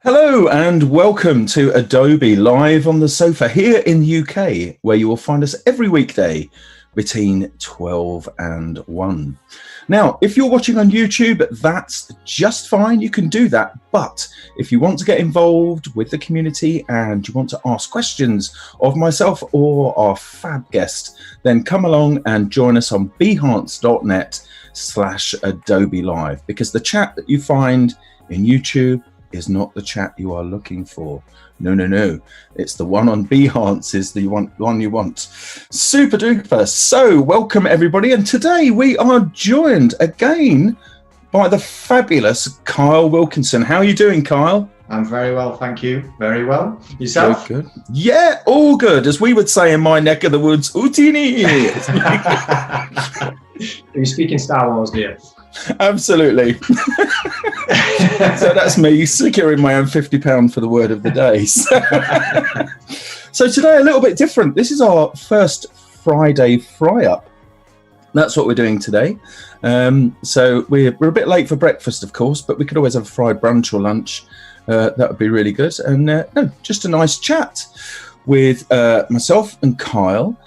Hello and welcome to Adobe Live on the Sofa here in the UK, where you will find us every weekday between 12 and 1. Now, if you're watching on YouTube, that's just fine. You can do that. But if you want to get involved with the community and you want to ask questions of myself or our fab guest, then come along and join us on behance.net/Adobe Live, because the chat that you find in YouTube is not the chat you are looking for. No. It's the one on Behance is the one you want. Super duper. So welcome everybody. And today we are joined again by the fabulous Kyle Wilkinson. How are you doing, Kyle? I'm very well, thank you. Very well. Yourself? Good. Yeah, all good. As we would say in my neck of the woods, Utini. Are you speaking Star Wars, dear? Absolutely. So that's me securing my own £50 for the word of the day. So today a little bit different. This is our first Friday fry up. That's what we're doing today. So we're a bit late for breakfast, of course, but we could always have a fried brunch or lunch. That would be really good. And no, just a nice chat with myself and Kyle.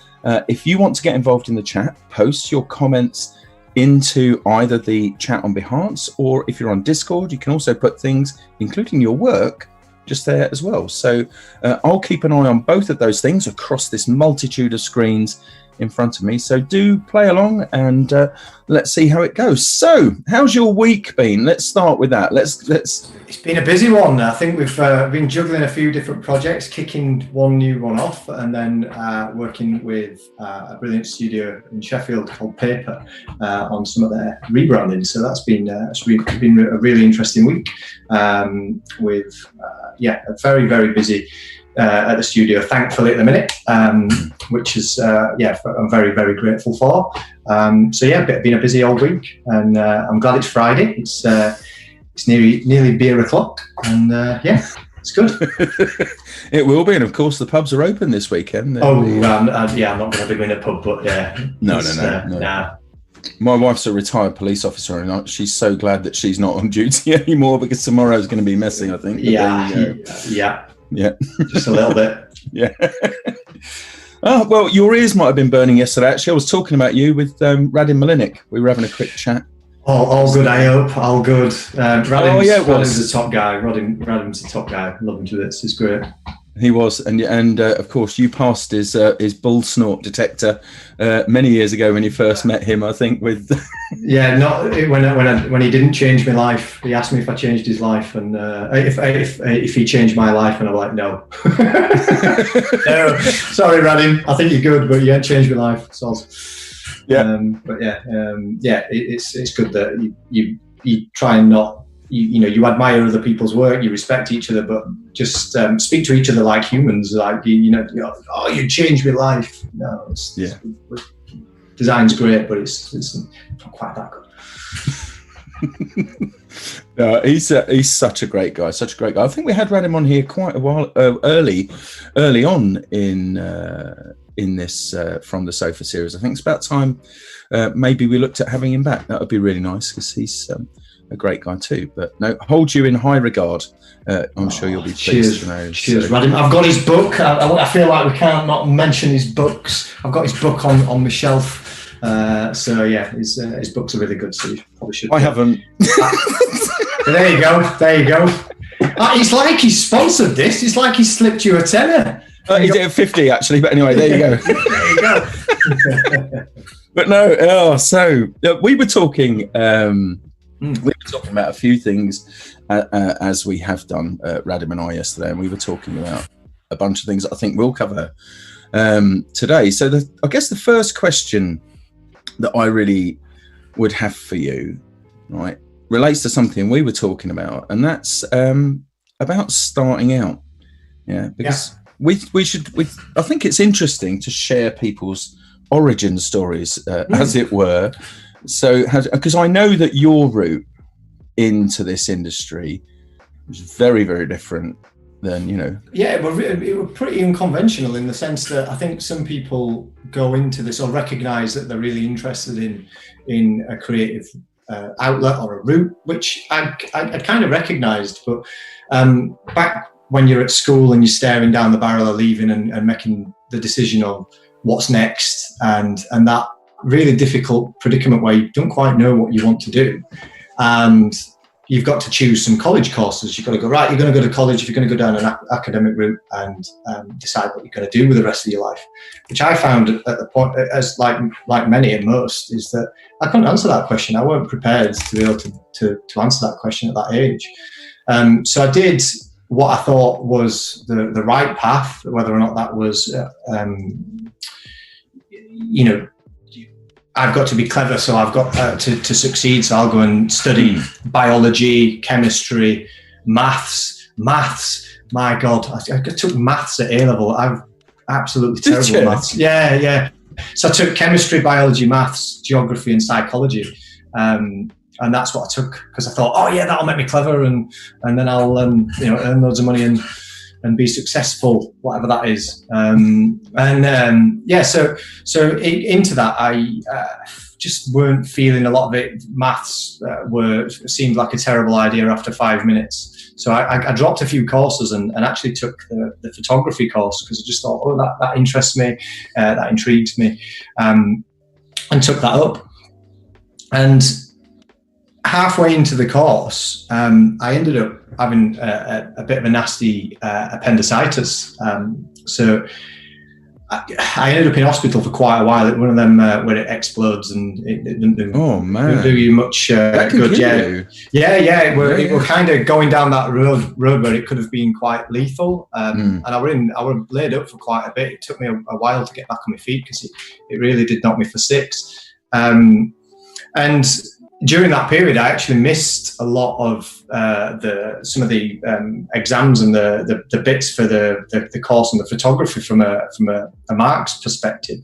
If you want to get involved in the chat, post your comments into either the chat on Behance, or if you're on Discord, you can also put things, including your work, just there as well. So I'll keep an eye on both of those things across this multitude of screens in front of me. So do play along and let's see how it goes. So how's your week been? Let's start with that. Let's. It's been a busy one. I think we've been juggling a few different projects, kicking one new one off, and then working with a brilliant studio in Sheffield called Paper on some of their rebranding. So that's been a really interesting week with a very, very busy at the studio, thankfully at the minute, which is I'm very, very grateful for. Been a busy old week, and I'm glad it's Friday. It's nearly beer o'clock, and it's good. It will be, and of course the pubs are open this weekend. I'm not going to be in a pub, but No. My wife's a retired police officer, and she's so glad that she's not on duty anymore, because tomorrow's going to be messy, I think. Yeah, just a little bit. Yeah. Oh, well, your ears might have been burning yesterday. Actually, I was talking about you with Radim Malinik. We were having a quick chat. All good, I hope. All good. Radim's a top guy. Radim's a top guy. Love him to bits. He's great. He was, and of course, you passed his bull snort detector many years ago when you first met him. I think with when he didn't change my life. He asked me if I changed his life, and if he changed my life, and I'm like, no. No, sorry, Radim. I think you're good, but you ain't changed my life. So, it's good that you try and not. You admire other people's work, you respect each other, but just speak to each other like humans. Like you changed my life. No, design's great, but it's not quite that good. No, he's such a great guy. I think we had Radim on here quite a while early on in this From the Sofa series. I think it's about time maybe we looked at having him back. That would be really nice, because he's a great guy too. But no, hold you in high regard. I'm sure you'll be pleased to know. Cheers, Radim. I've got his book. I feel like we can't not mention his books. I've got his book on my shelf. His books are really good, so you probably should. I haven't. There you go. It's like he's sponsored this. It's like he slipped you a tenner. He did a 50 actually, but anyway, there you go. There you go. But no, so we were talking. We were talking about a few things as we have done, Radim and I, yesterday, and we were talking about a bunch of things that I think we'll cover today. So I guess the first question that I really would have for you, right, relates to something we were talking about, and that's about starting out. Yeah, because I think it's interesting to share people's origin stories, as it were. So, because I know that your route into this industry was very, very different than, Yeah, it were pretty unconventional in the sense that I think some people go into this or recognise that they're really interested in a creative outlet or a route, which I kind of recognised. But back when you're at school and you're staring down the barrel of leaving and making the decision on what's next, and that really difficult predicament where you don't quite know what you want to do, and you've got to choose some college courses. You've got to go, right, you're going to go to college if you're going to go down an academic route and decide what you're going to do with the rest of your life, which I found at the point, as like many and most, is that I couldn't answer that question. I weren't prepared to be able to answer that question at that age. So I did what I thought was the right path, whether or not that was, I've got to be clever, so I've got to succeed. So I'll go and study biology, chemistry, maths. My God, I took maths at A-level. I'm absolutely terrible at maths. Yeah. So I took chemistry, biology, maths, geography, and psychology. And that's what I took because I thought, oh yeah, that'll make me clever, and then I'll earn loads of money and be successful, whatever that is. So into that, I just weren't feeling a lot of it. Maths seemed like a terrible idea after 5 minutes. So I dropped a few courses and actually took the photography course because I just thought, oh, that interests me, that intrigues me, and took that up. And halfway into the course, I ended up having a bit of a nasty appendicitis. So I ended up in hospital for quite a while. One of them where it explodes and it didn't do you much good. Yeah. It were kind of going down that road where it could have been quite lethal. And I were laid up for quite a bit. It took me a while to get back on my feet because it really did knock me for six. And during that period, I actually missed a lot of some of the exams and the bits for the course and the photography from a marks perspective,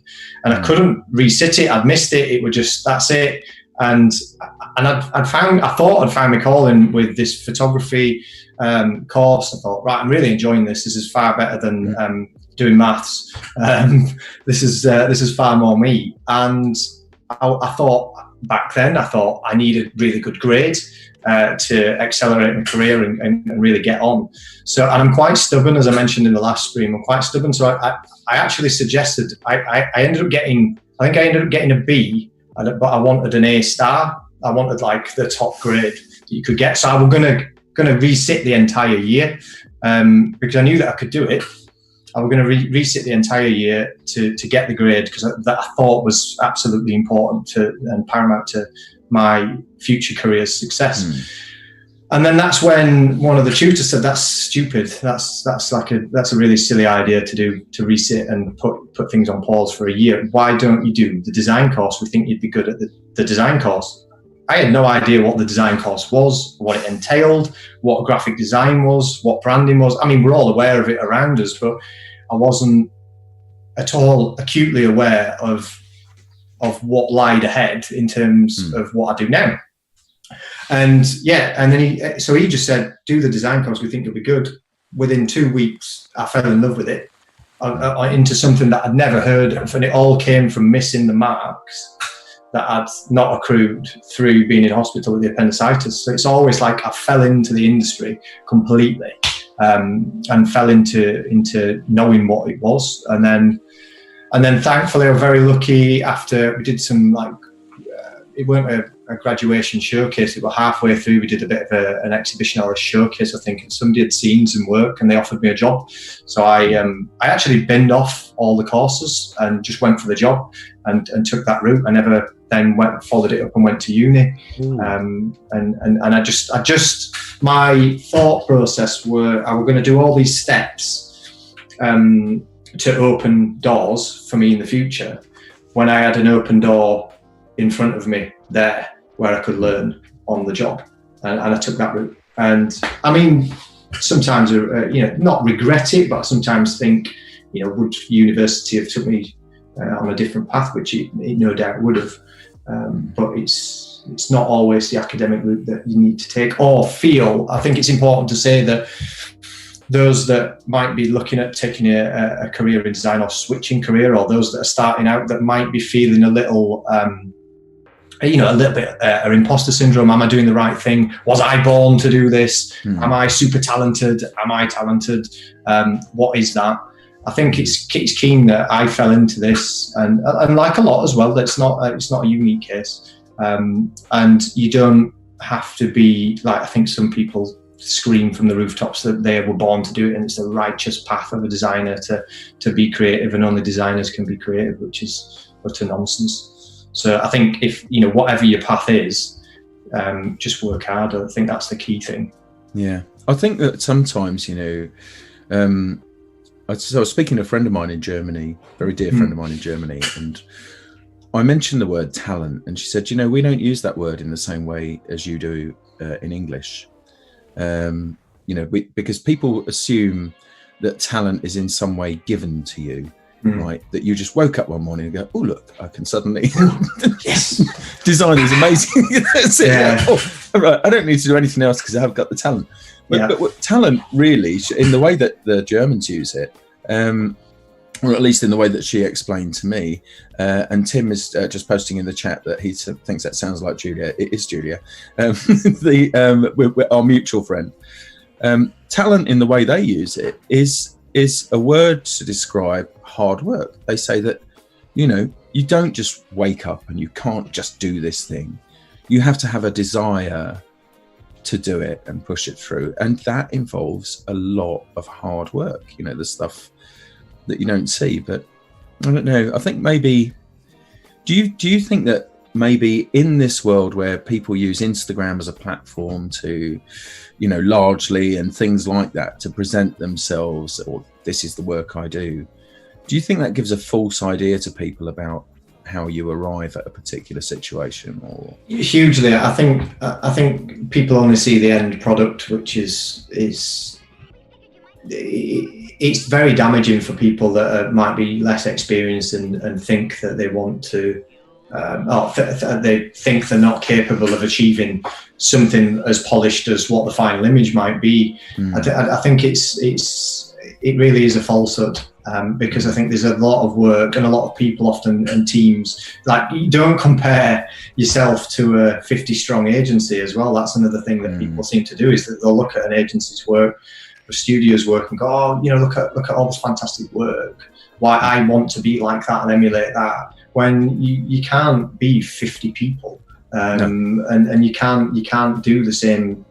and I couldn't resit it. I'd missed it. It was just, that's it. And I thought I'd found my calling with this photography course. I thought, right, I'm really enjoying this. This is far better than doing maths. This is far more me. And I thought. Back then, I thought I needed really good grades to accelerate my career and really get on. So, and I'm quite stubborn, as I mentioned in the last stream. I'm quite stubborn. So I actually suggested, I ended up getting a B, but I wanted an A star. I wanted like the top grade that you could get. So I was going to resit the entire year because I knew that I could do it. I was going to resit the entire year to get the grade because that I thought was absolutely important and paramount to my future career's success. And then that's when one of the tutors said, "That's stupid. That's a really silly idea to resit and put things on pause for a year. Why don't you do the design course? We think you'd be good at the design course." I had no idea what the design course was, what it entailed, what graphic design was, what branding was. I mean, we're all aware of it around us, but I wasn't at all acutely aware of what lied ahead in terms of what I do now. And then he just said, do the design course, we think you'll be good. Within 2 weeks, I fell in love with it, into something that I'd never heard of, and it all came from missing the marks that I'd not accrued through being in hospital with the appendicitis. So it's always like I fell into the industry completely. And fell into knowing what it was, and then thankfully I was very lucky. After we did some it weren't a graduation showcase, it was halfway through. We did a bit of an exhibition or a showcase, I think, and somebody had seen some work and they offered me a job. So I actually binned off all the courses and just went for the job and took that route. I never then followed it up and went to uni. And I just my thought process were I was going to do all these steps to open doors for me in the future when I had an open door in front of me there where I could learn on the job, and I took that route. And I mean, sometimes not regret it, but sometimes think, would university have took me on a different path, which it no doubt would have. But it's not always the academic route that you need to take or feel. I think it's important to say that those that might be looking at taking a career in design or switching career, or those that are starting out that might be feeling a little a little bit of imposter syndrome. Am I doing the right thing? Was I born to do this? Am I super talented? Am I talented? What is that? I think it's keen that I fell into this, and like a lot as well, it's not a unique case. And you don't have to be like, I think some people scream from the rooftops that they were born to do it and it's the righteous path of a designer to be creative, and only designers can be creative, which is utter nonsense. So I think if, whatever your path is, just work hard. I think that's the key thing. Yeah. I think that sometimes, I was speaking to a friend of mine in Germany, very dear friend of mine in Germany, and I mentioned the word talent, and she said, we don't use that word in the same way as you do in English. Because people assume that talent is in some way given to you. Right, that you just woke up one morning and go, oh look, I can suddenly yes, design is amazing. That's it. Yeah. Oh, right, I don't need to do anything else because I've got the talent. But what talent really, in the way that the Germans use it, or at least in the way that she explained to me, and Tim is just posting in the chat that he thinks that sounds like Julia. It is Julia, we're our mutual friend. Talent in the way they use it is a word to describe hard work. They say that, you don't just wake up and you can't just do this thing. You have to have a desire to do it and push it through. And that involves a lot of hard work, the stuff that you don't see. But I don't know, I think maybe, do you think that maybe in this world where people use Instagram as a platform to, largely, and things like that, to present themselves, or this is the work I do you think that gives a false idea to people about how you arrive at a particular situation? Or hugely, I think people only see the end product, which is it's very damaging for people that might be less experienced and think that they want to they think they're not capable of achieving something as polished as what the final image might be. I think it really is a falsehood, because I think there's a lot of work and a lot of people often, and teams, like, you don't compare yourself to a 50 strong agency as well. That's another thing that people seem to do, is that they'll look at an agency's work, a studio's work, and go, oh, look at all this fantastic work. Why I want to be like that and emulate that, when you can't be 50 people, and you can't do the same.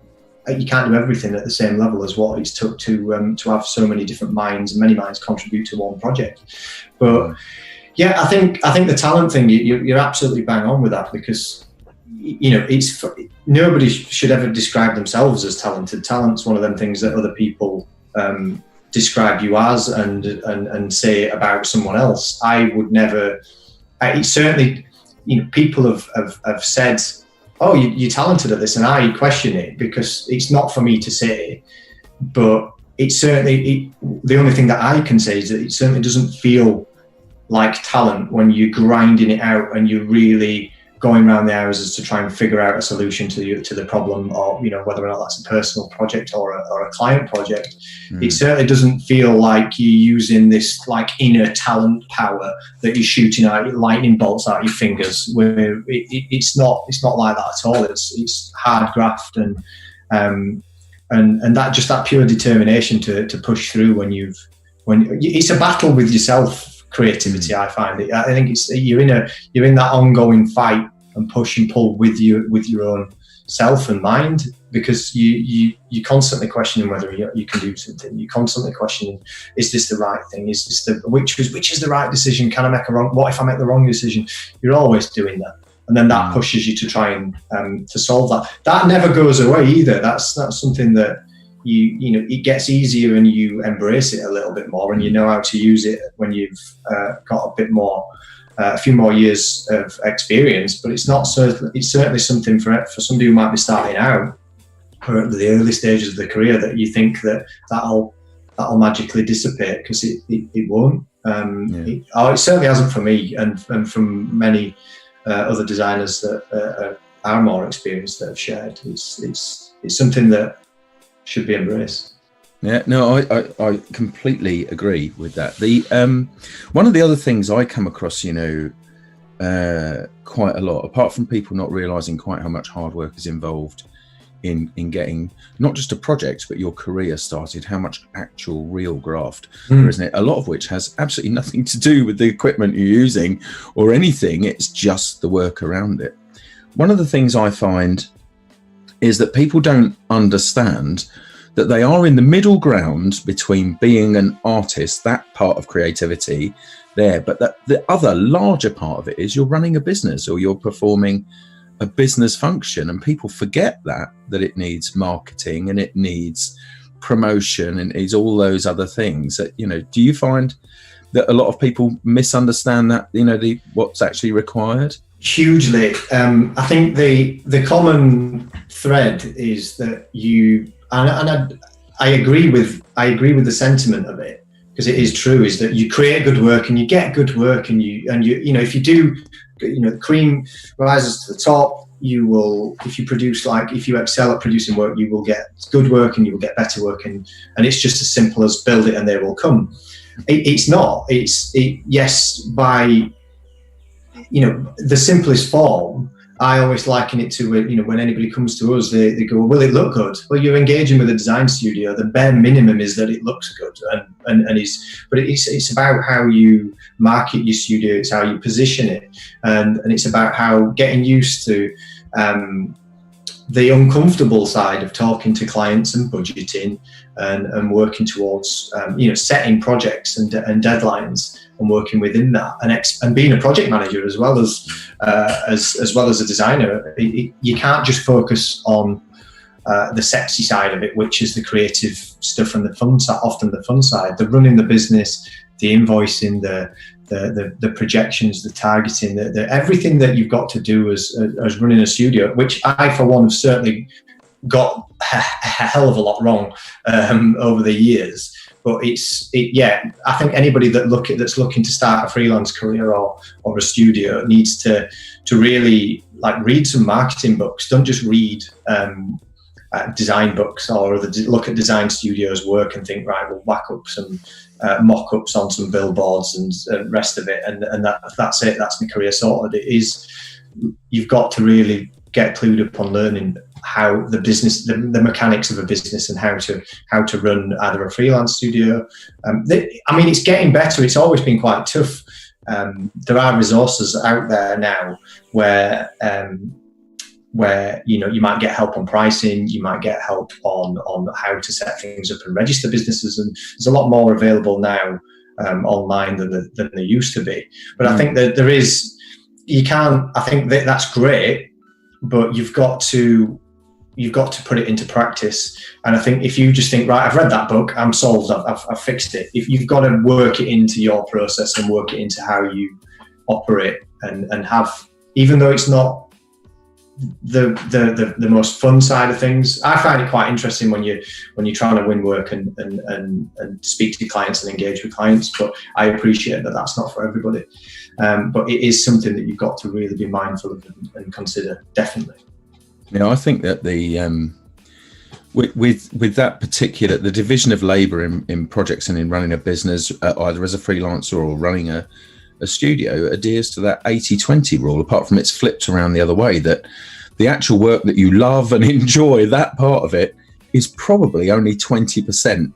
You can't do everything at the same level as what it's took to have so many different minds, and many minds contribute to one project. But yeah, I think the talent thing, you're absolutely bang on with that, because it's nobody should ever describe themselves as talented. Talent's one of them things that other people describe you as and say about someone else. I would never. It's certainly, people have said, oh, you're talented at this, and I question it, because it's not for me to say. But it's certainly, the only thing that I can say is that it certainly doesn't feel like talent when you're grinding it out and you're really going around the houses to try and figure out a solution to the problem, or whether or not that's a personal project or a client project. It certainly doesn't feel like you're using this like inner talent power that you're shooting out lightning bolts out your fingers. Where it's not like that at all. It's hard graft and that just that pure determination to push through when it's a battle with yourself. Creativity, I find it. I think it's you're in that ongoing fight and push and pull with your own self and mind, because you're constantly questioning whether you can do something. You're constantly questioning, is this the right thing? Is this which is the right decision? Can I make a wrong? What if I make the wrong decision? You're always doing that, and then that pushes you to try and to solve that. That never goes away either. That's something that. It gets easier and you embrace it a little bit more, and you know how to use it when you've got a few more years of experience. But it's certainly something for somebody who might be starting out or at the early stages of the career, that you think that'll magically dissipate, because it won't. It certainly hasn't for me, and from many other designers that are more experienced that have shared. It's something that should be embraced. Yeah, no, I completely agree with that. The one of the other things I come across, quite a lot, apart from people not realizing quite how much hard work is involved in getting not just a project but your career started, how much actual real graft there isn't it, a lot of which has absolutely nothing to do with the equipment you're using or anything. It's just the work around it. One of the things I find is that people don't understand that they are in the middle ground between being an artist, that part of creativity there, but that the other larger part of it is you're running a business or you're performing a business function, and people forget that it needs marketing and it needs promotion and it needs all those other things. That, you know, do you find that a lot of people misunderstand that, you know, what's actually required? Hugely. I think the common thread is that I agree with the sentiment of it, because it is true, is that you create good work and you get good work, and you know, if you do, you know, the cream rises to the top. You will, if you excel at producing work, you will get good work and you will get better work, and it's just as simple as build it and they will come. It's not. Yes, by, you know, the simplest form. I always liken it to, you know, when anybody comes to us, they go, "Will it look good?" Well, you're engaging with a design studio. The bare minimum is that it looks good, but it's about how you market your studio. It's how you position it, and it's about how getting used to the uncomfortable side of talking to clients and budgeting and working towards, you know, setting projects and deadlines and working within that, and being a project manager as well as a designer. You can't just focus on the sexy side of it, which is the creative stuff and the fun side, often the fun side, the running the business, the invoicing, the projections, the targeting, the everything that you've got to do as running a studio, which I, for one, have certainly got a hell of a lot wrong over the years. But I think anybody that's looking to start a freelance career or a studio needs to really, like, read some marketing books. Don't just read design books or look at design studios' work and think, right, we'll whack up some mock-ups on some billboards and rest of it, and that's it. That's my career sorted. It is. You've got to really get clued up on learning how the business, the mechanics of a business, and how to run either a freelance studio. I mean, it's getting better. It's always been quite tough. There are resources out there now where you know, you might get help on pricing, you might get help on how to set things up and register businesses, and there's a lot more available now online than there used to be. But I think that I think that's great, but you've got to put it into practice. And I think if you just think, right, I've read that book, I'm solved, I've fixed it. If you've got to work it into your process and work it into how you operate, and have, even though it's not the most fun side of things. I find it quite interesting when you're trying to win work and speak to clients and engage with clients, but I appreciate that that's not for everybody. But it is something that you've got to really be mindful of and consider, definitely. Yeah, I think that with that particular, the division of labour in projects and in running a business, either as a freelancer or running a studio, adheres to that 80-20 rule, apart from it's flipped around the other way, that the actual work that you love and enjoy, that part of it, is probably only 20%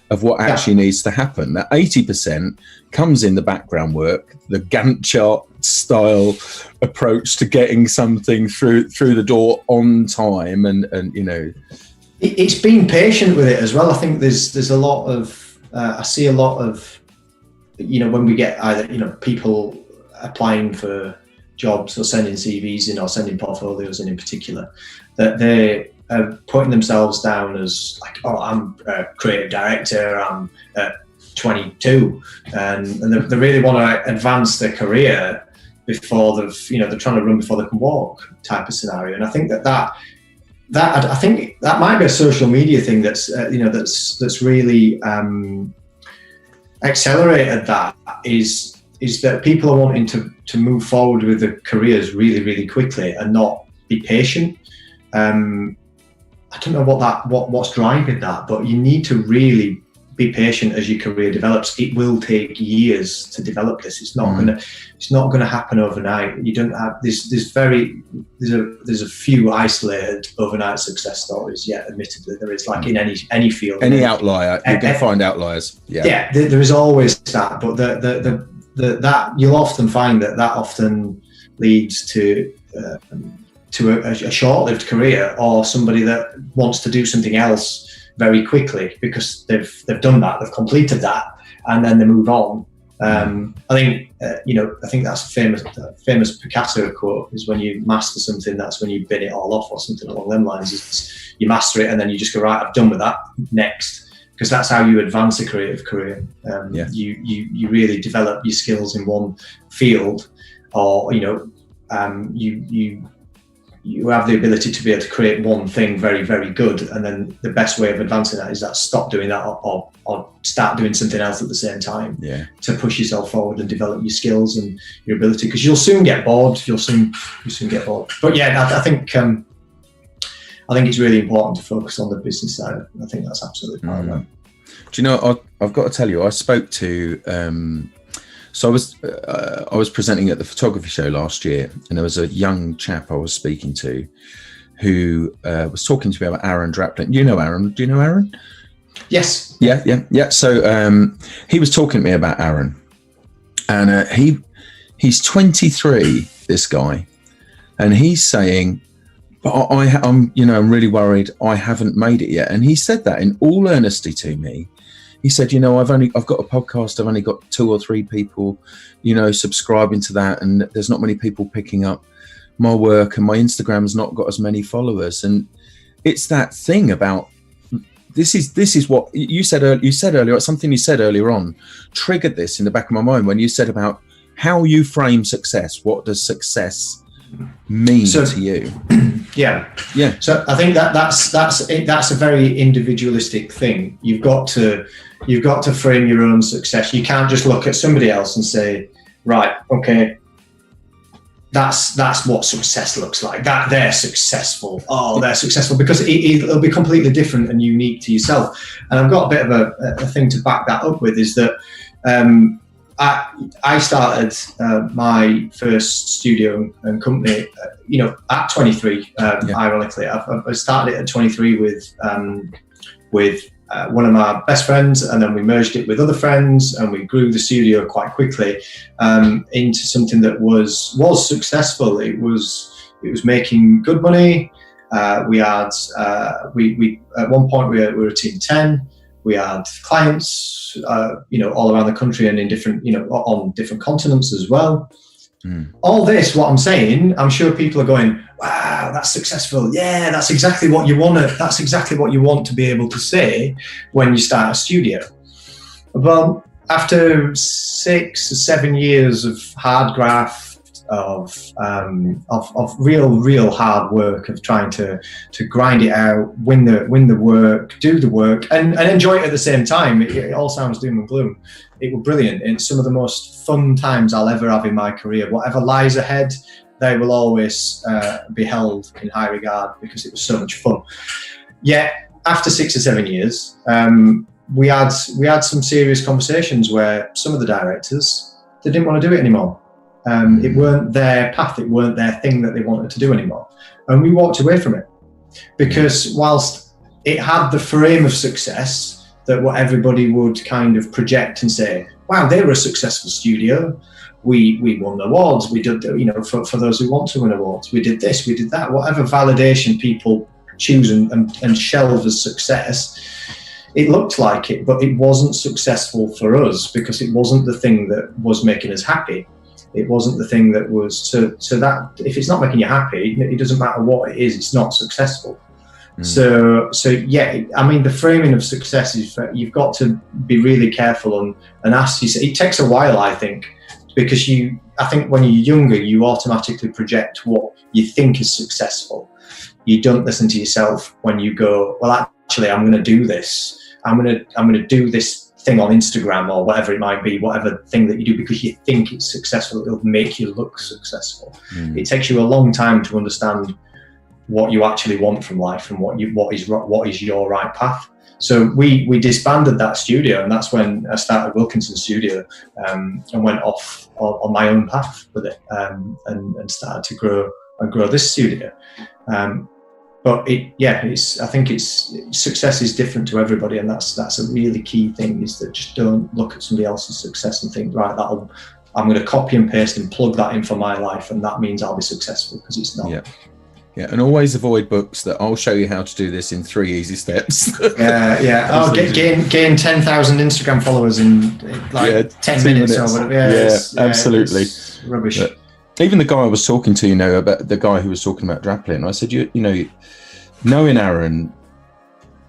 of what actually needs to happen. That 80% comes in the background work, the Gantt chart style approach to getting something through the door on time, and you know, it's being patient with it as well. I think there's a lot of I see a lot of, you know, when we get either, you know, people applying for jobs or sending CVs in or sending portfolios in particular, that they are putting themselves down as like, oh, I'm a creative director, I'm 22, and they really want to advance their career before they're trying to run before they can walk type of scenario. And I think that I think that might be a social media thing that's that's really accelerated. That is that people are wanting to move forward with their careers really, really quickly and not be patient. I don't know what's driving that, but you need to really be patient as your career develops. It will take years to develop this. It's not gonna happen overnight. You don't have there's a few isolated overnight success stories. Yeah, admittedly, there is, like in any field. Any outlier, you're going to find outliers. Yeah, there is always that, but that you'll often find that often leads to a short-lived career, or somebody that wants to do something else very quickly because they've done that, they've completed that, and then they move on. I think that's a famous Picasso quote, is when you master something, that's when you bin it all off, or something along them lines. Is you master it and then you just go, right, I've done with that, next. Because that's how you advance a creative career. You really develop your skills in one field, or you have the ability to be able to create one thing very, very good, and then the best way of advancing that is that stop doing that, or start doing something else at the same time, to push yourself forward and develop your skills and your ability, because you'll soon get bored. You'll soon get bored. But yeah, I think it's really important to focus on the business side. I think that's absolutely part of that. Do you know, I've got to tell you, I spoke to so I was presenting at the photography show last year, and there was a young chap I was speaking to who was talking to me about Aaron Draplin. You know Aaron? Do you know Aaron? Yes. Yeah. So he was talking to me about Aaron, and he's 23, this guy, and he's saying, "But I'm really worried I haven't made it yet." And he said that in all earnesty to me. He said, I've got a podcast. I've only got 2 or 3 people, subscribing to that. And there's not many people picking up my work, and my Instagram's not got as many followers. And it's that thing about, this is what you said earlier, something you said earlier on triggered this in the back of my mind when you said about how you frame success. What does success mean to you? Yeah. So I think that's a very individualistic thing. You've got to frame your own success. You can't just look at somebody else and say, right, okay, that's what success looks like. That they're successful. Oh, they're successful, because it'll be completely different and unique to yourself. And I've got a bit of a thing to back that up with, is that I started my first studio and company, at 23. Ironically, I started it at 23 with one of my best friends, and then we merged it with other friends, and we grew the studio quite quickly into something that was successful. It was making good money. We had we at one point we were a team of 10. We had clients, all around the country, and in different, on different continents as well. All this, what I'm saying, I'm sure people are going, wow, that's successful. Yeah, that's exactly what you want to be able to say when you start a studio. Well, after 6 or 7 years of hard graft, of real hard work, of trying to grind it out, win the work, do the work, and enjoy it at the same time. It all sounds doom and gloom. It was brilliant. It's some of the most fun times I'll ever have in my career. Whatever lies ahead, they will always be held in high regard, because it was so much fun. Yet after 6 or 7 years, we had some serious conversations where some of the directors, they didn't want to do it anymore. It weren't their path, it weren't their thing that they wanted to do anymore. And we walked away from it, because whilst it had the frame of success that what everybody would kind of project and say, wow, they were a successful studio, we won awards, we did, for those who want to win awards, we did this, we did that, whatever validation people choose and shelve as success, it looked like it, but it wasn't successful for us, because it wasn't the thing that was making us happy. It wasn't the thing that was, so that if it's not making you happy, it doesn't matter what it is, it's not successful. So yeah, I mean, the framing of success is that you've got to be really careful and ask yourself. It takes a while, I think, because I think when you're younger, you automatically project what you think is successful. You don't listen to yourself when you go, well, actually, I'm going to do this. I'm going to do this thing on Instagram or whatever it might be, whatever thing that you do, because you think it's successful, it'll make you look successful. It takes you a long time to understand what you actually want from life and what is your right path. So we disbanded that studio, and that's when I started Wilkinson Studio, and went off on my own path with it, and started to grow this studio. But I think success is different to everybody, and that's a really key thing, is that just don't look at somebody else's success and think, right, I'm going to copy and paste and plug that in for my life, and that means I'll be successful, because it's not. Yeah, and always avoid books that I'll show you how to do this in 3 easy steps. Yeah. Oh, gain 10,000 Instagram followers in 10 minutes or whatever. Yeah, absolutely. It's rubbish. But even the guy I was talking to, about the guy who was talking about Draplin, I said, knowing Aaron,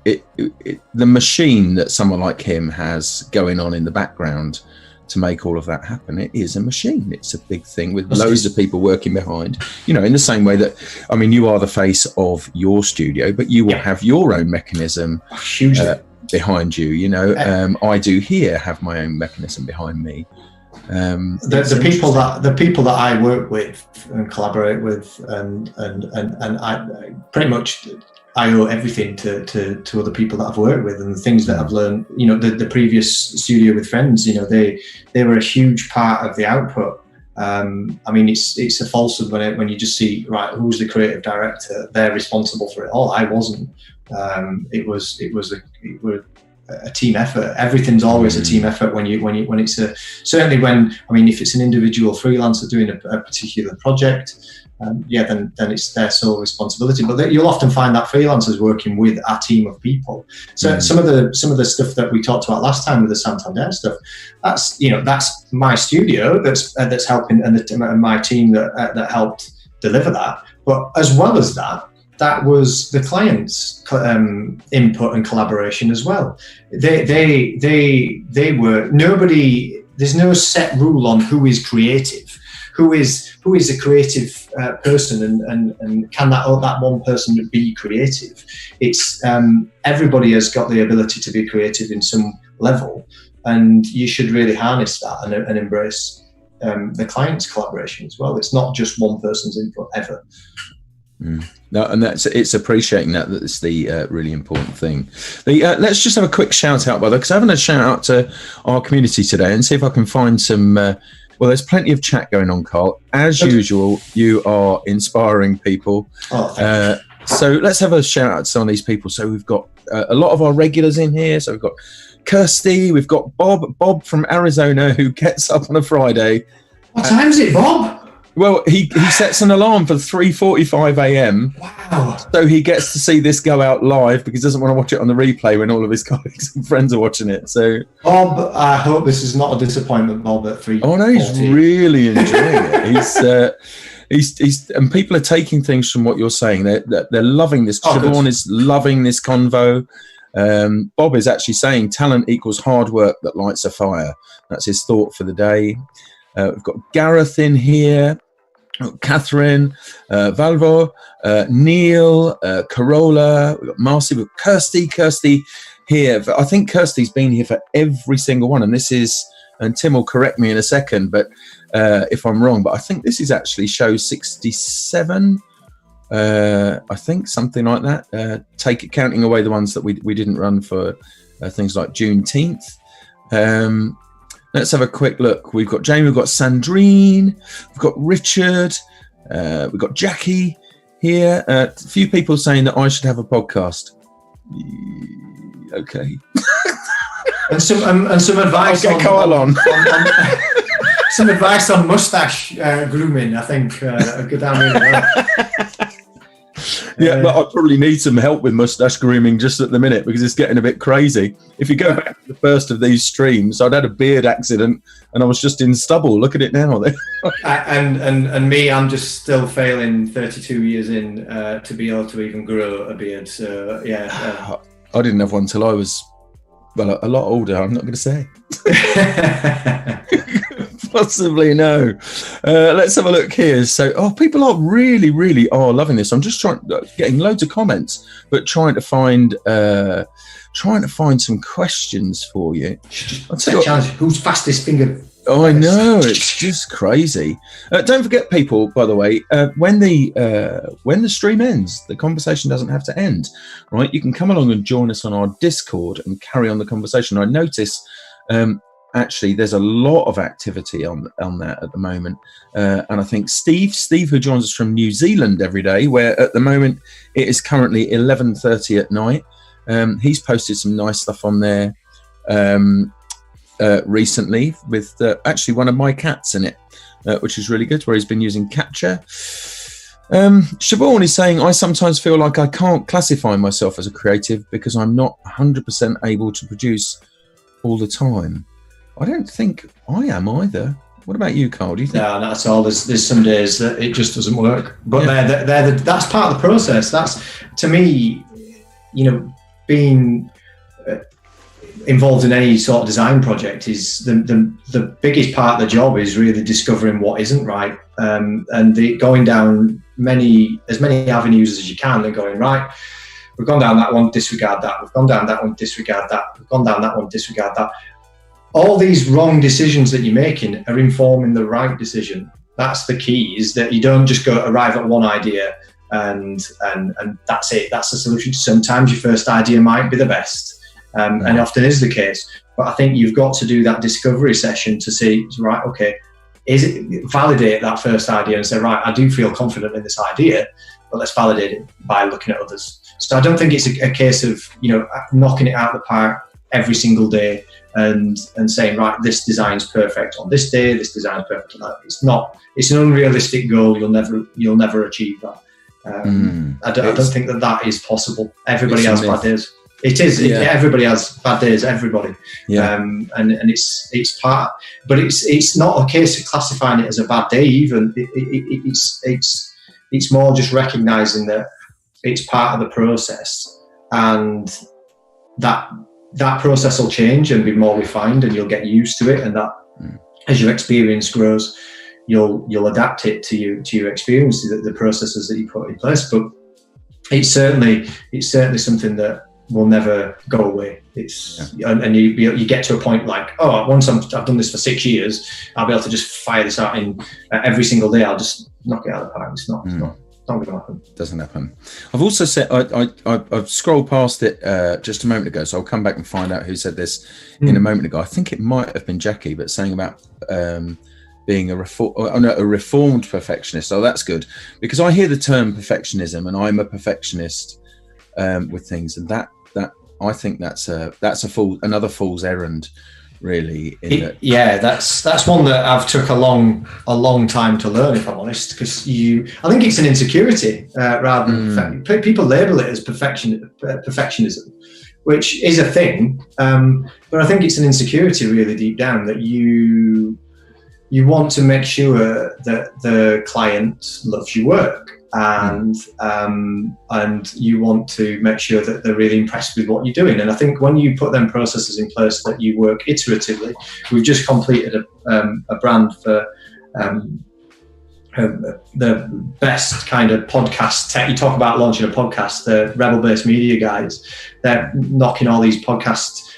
the machine that someone like him has going on in the background to make all of that happen, it is a machine. It's a big thing with loads of people working behind, in the same way that, you are the face of your studio, but you will have your own mechanism behind you. I do here have my own mechanism behind me. The people that I work with and collaborate with, and I pretty much, I owe everything to other people that I've worked with, and the things that I've learned. The previous studio with friends, they were a huge part of the output. It's a falsehood when you just see, right, who's the creative director? They're responsible for it all. I wasn't. It was a team effort. Everything's always a team effort when it's if it's an individual freelancer doing a particular project. Then it's their sole responsibility. But you'll often find that freelancers working with a team of people. So some of the stuff that we talked about last time with the Santander stuff, that's my studio that's helping, and my team that helped deliver that. But as well as that was the client's input and collaboration as well. They were nobody. There's no set rule on who is creative. Who is a creative person, and can that one person be creative? It's everybody has got the ability to be creative in some level, and you should really harness that and embrace the client's collaboration as well. It's not just one person's input ever. No, and it's appreciating that's the really important thing. Let's just have a quick shout out, by the way, because I haven't had a shout out to our community today, and see if I can find some. Well, there's plenty of chat going on, Carl. As usual, you are inspiring people. So let's have a shout out to some of these people. So we've got a lot of our regulars in here. So we've got Kirsty, we've got Bob from Arizona, who gets up on a Friday. What time is it, Bob? Well, he sets an alarm for 3:45 a.m. Wow. So he gets to see this go out live, because he doesn't want to watch it on the replay when all of his colleagues and friends are watching it. So Bob, I hope this is not a disappointment, Bob, at 3:40. Oh no, he's really enjoying it. He's and people are taking things from what you're saying. They're loving this. Siobhan is loving this convo. Bob is actually saying talent equals hard work that lights a fire. That's his thought for the day. We've got Gareth in here. Catherine, Valvo, Neil, Corolla, we've got Marcy, we've got Kirsty here. I think Kirsty's been here for every single one, and Tim will correct me in a second, but if I'm wrong, but I think this is actually show 67, I think, something like that. Counting away the ones that we didn't run for things like Juneteenth. Let's have a quick look. We've got Jamie, we've got Sandrine, we've got Richard, we've got Jackie here. A few people saying that I should have a podcast. Okay. and some advice. I'll get Kyle on. Some advice on mustache grooming, I think. Go down really well. Yeah, but I probably need some help with mustache grooming just at the minute, because it's getting a bit crazy. If you go back to the first of these streams, I'd had a beard accident and I was just in stubble. Look at it now. and me, I'm just still failing 32 years in to be able to even grow a beard. So yeah, I didn't have one till I was a lot older. I'm not going to say. Possibly no. Let's have a look here. So, people are really are loving this. I'm just getting loads of comments, but trying to find some questions for you. Challenge. Who's fastest Oh, I know, it's just crazy. Don't forget, people, by the way, when the stream ends, the conversation doesn't have to end, right? You can come along and join us on our Discord and carry on the conversation. I notice actually there's a lot of activity on that at the moment, and I think Steve, who joins us from New Zealand every day, where at the moment it is currently 11:30 at night, he's posted some nice stuff on there recently with actually one of my cats in it, which is really good, where he's been using capture. Siobhan is saying, I sometimes feel like I can't classify myself as a creative because I'm not 100% able to produce all the time. I don't think I am either. What about you, Carl? Do you think? No, not at all. There's some days that it just doesn't work, but that's part of the process. That's, to me, being involved in any sort of design project is the biggest part of the job is really discovering what isn't right, and going down as many avenues as you can and going, right, we've gone down that one, disregard that, we've gone down that one, disregard that, we've gone down that one, disregard that. All these wrong decisions that you're making are informing the right decision. That's the key, is that you don't just arrive at one idea and that's it, that's the solution. Sometimes your first idea might be the best. And often is the case, but I think you've got to do that discovery session to see, right, okay, validate that first idea and say, right, I do feel confident in this idea, but let's validate it by looking at others. So I don't think it's a case of, knocking it out of the park every single day and saying, right, this design's perfect on this day, this design's perfect on that. It's not. It's an unrealistic goal. You'll never achieve that. I don't think that is possible. Everybody has bad days. It is. Yeah. Everybody has bad days. Everybody. Yeah. And it's part, but it's not a case of classifying it as a bad day. Even it's more just recognizing that it's part of the process, and that process will change and be more refined, and you'll get used to it. And that as your experience grows, you'll adapt it to your experience, to the processes that you put in place. But it's certainly something that will never go away. And you get to a point like, once I've done this for 6 years, I'll be able to just fire this out in every single day. I'll just knock it out of the park. It's not going to happen. Doesn't happen. I've also said I've scrolled past it just a moment ago, so I'll come back and find out who said this in a moment ago. I think it might have been Jackie, but saying about being a reformed perfectionist. Oh, that's good, because I hear the term perfectionism, and I'm a perfectionist with things, and that I think that's another fool's errand, really. That's one that I've took a long time to learn, if I'm honest, because I think it's an insecurity rather than people label it as perfectionism, which is a thing, but I think it's an insecurity really deep down, that you want to make sure that the client loves your work, and you want to make sure that they're really impressed with what you're doing. And I think when you put them processes in place that you work iteratively, we've just completed a brand for the best kind of podcast tech. You talk about launching a podcast, the Rebel-based media guys, they're knocking all these podcast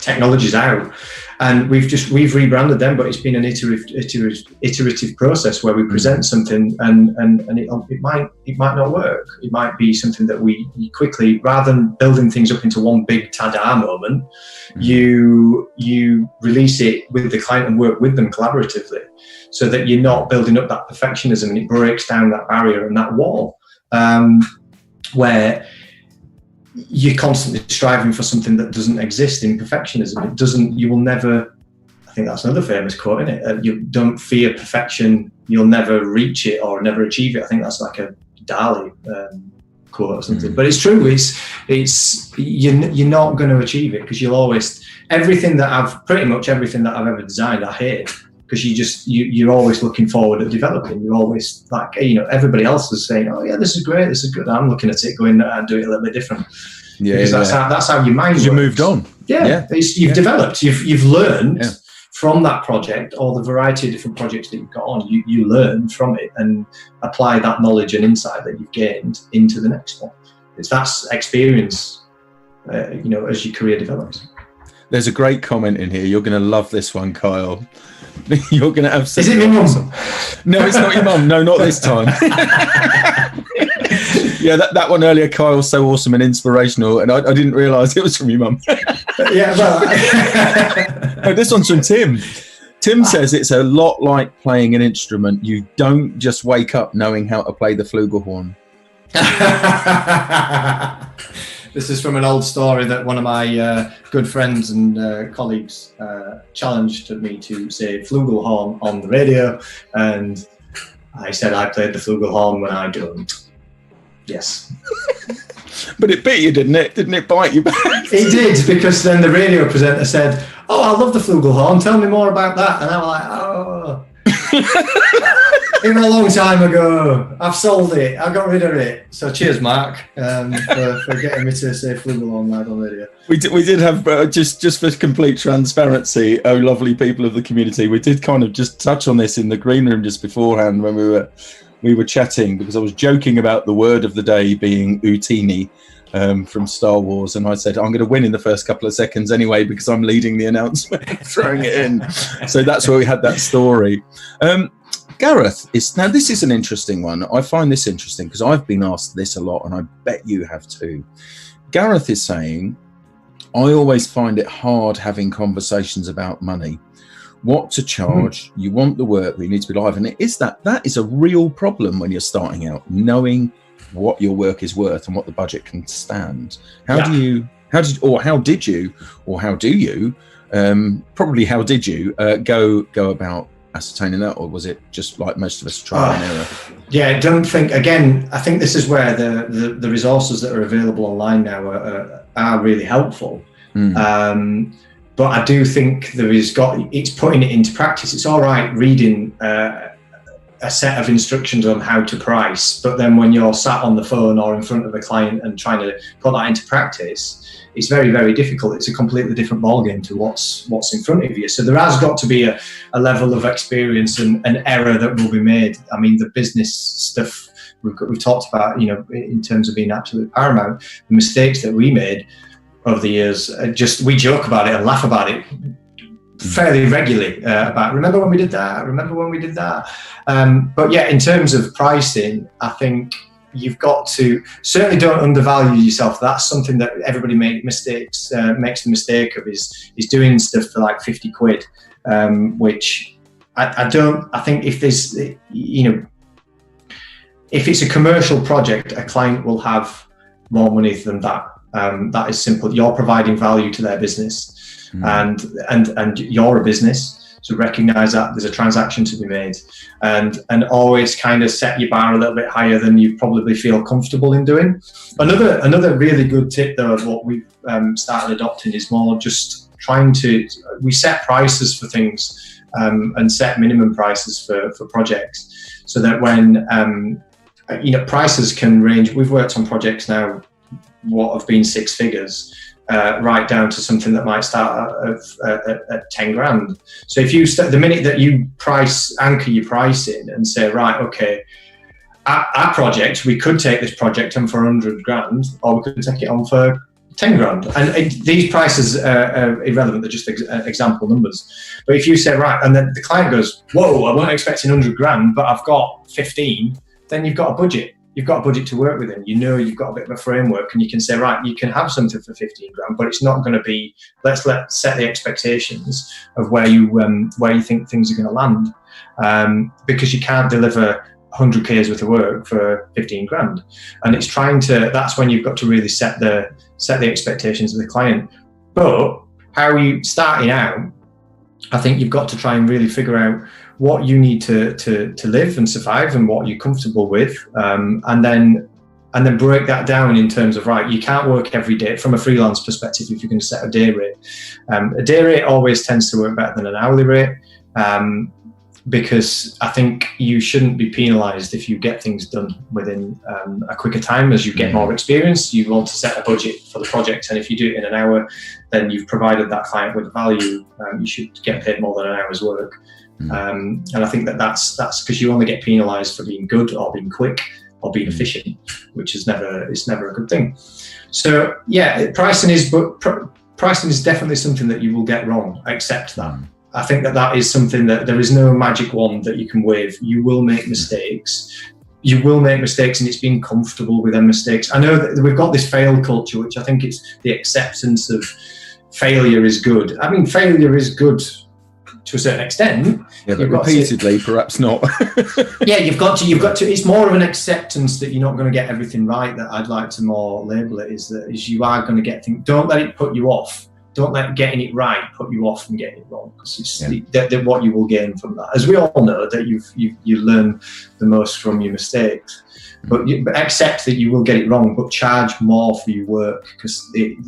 technologies out. And we've rebranded them, but it's been an iterative process where we present something and it might not work. It might be something that we quickly, rather than building things up into one big ta-da moment, you release it with the client and work with them collaboratively, so that you're not building up that perfectionism, and it breaks down that barrier and that wall where you're constantly striving for something that doesn't exist in perfectionism. You will never, I think that's another famous quote, isn't it? You don't fear perfection, you'll never reach it or never achieve it. I think that's like a Dali quote or something. But it's true, you're not going to achieve it, because you'll always, pretty much everything that I've ever designed, I hate. Because you're always looking forward to developing. You're always like, everybody else is saying, oh yeah, this is great, this is good. I'm looking at it going, I'd do it a little bit different. Yeah, because that's how your mind works. You moved on. You've developed. You've learned from that project, or the variety of different projects that you've got on. You learn from it and apply that knowledge and insight that you've gained into the next one. That's experience. As your career develops. There's a great comment in here. You're going to love this one, Kyle. You're going to absolutely. Is it your awesome. No, it's not your mum. No, not this time. Yeah, that one earlier, Kyle, was so awesome and inspirational, and I didn't realise it was from your mum. Yeah, well. No, this one's from Tim. Tim says it's a lot like playing an instrument. You don't just wake up knowing how to play the flugelhorn. This is from an old story that one of my good friends and colleagues challenged me to say flugelhorn on the radio, and I said I played the flugelhorn when I don't. Yes. But it bit you, didn't it? Didn't it bite you back? It did, because then the radio presenter said, "Oh, I love the flugelhorn. Tell me more about that." And I'm like, "Oh, even a long time ago. I've sold it. I got rid of it." So cheers, Mark, for getting me to say flugelhorn live on radio. We did have just for complete transparency, oh lovely people of the community, we did kind of just touch on this in the green room just beforehand when we were chatting, because I was joking about the word of the day being Utini from Star Wars, and I said I'm going to win in the first couple of seconds anyway because I'm leading the announcement, throwing it in. So that's where we had that story. Gareth, now this is an interesting one. I find this interesting because I've been asked this a lot, and I bet you have too. Gareth is saying, I always find it hard having conversations about money. What to charge, you want the work, but you need to be live. And that is a real problem when you're starting out, knowing what your work is worth and what the budget can stand. How do you go about ascertaining that, or was it just like most of us, trial and error? Yeah, I think this is where the resources that are available online now are really helpful. But I do think it's putting it into practice. It's all right reading a set of instructions on how to price, but then when you're sat on the phone or in front of a client and trying to put that into practice, it's very, very difficult. It's a completely different ballgame to what's in front of you. So there has got to be a level of experience and error that will be made. I mean, the business stuff we've talked about, in terms of being absolutely paramount, the mistakes that we made over the years, we joke about it and laugh about it fairly regularly about, remember when we did that? But yeah, in terms of pricing, I think you've got to certainly don't undervalue yourself. That's something that everybody makes the mistake of is doing stuff for like 50 quid, which I think if there's, if it's a commercial project, a client will have more money than that. That is simple. You're providing value to their business, and you're a business. So recognize that there's a transaction to be made, and always kind of set your bar a little bit higher than you probably feel comfortable in doing. Another really good tip though of what we've started adopting is more just we set prices for things and set minimum prices for projects, so that when prices can range. We've worked on projects now what have been 6 figures, right down to something that might start at 10 grand. So if you the minute that you anchor your price in and say, right, okay, our project, we could take this project on for 100 grand, or we could take it on for 10 grand. And these prices are irrelevant, they're just example numbers. But if you say, right, and then the client goes, whoa, I wasn't expecting 100 grand, but I've got 15, then you've got a budget. You've got a budget to work within. You've got a bit of a framework, and you can say, right, you can have something for 15 grand, but it's not going to be. Let's set the expectations of where you think things are going to land, because you can't deliver 100K's worth of work for 15 grand. And it's that's when you've got to really set the expectations of the client. But how are you starting out? I think you've got to try and really figure out what you need to live and survive, and what you're comfortable with, and then break that down in terms of, right, you can't work every day from a freelance perspective. If you're going to set a day rate always tends to work better than an hourly rate, because I think you shouldn't be penalised if you get things done within a quicker time. As you get more experience, you want to set a budget for the project, and if you do it in an hour, then you've provided that client with value. You should get paid more than an hour's work. And I think that's because you only get penalised for being good or being quick or being efficient, which is never a good thing. So yeah, pricing is, but pricing is definitely something that you will get wrong. I accept that. I think that is something that there is no magic wand that you can wave. You will make mistakes. You will make mistakes, and it's being comfortable with them mistakes. I know that we've got this fail culture, which I think it's the acceptance of failure is good. I mean, failure is good to a certain extent. Yeah, but repeatedly, perhaps not. Yeah, you've got to. It's more of an acceptance that you're not going to get everything right. That I'd like to more label it is you are going to get things. Don't let it put you off. Don't let getting it right put you off from getting it wrong. Because it's what you will gain from that. As we all know, that you learn the most from your mistakes. But accept that you will get it wrong, but charge more for your work, because the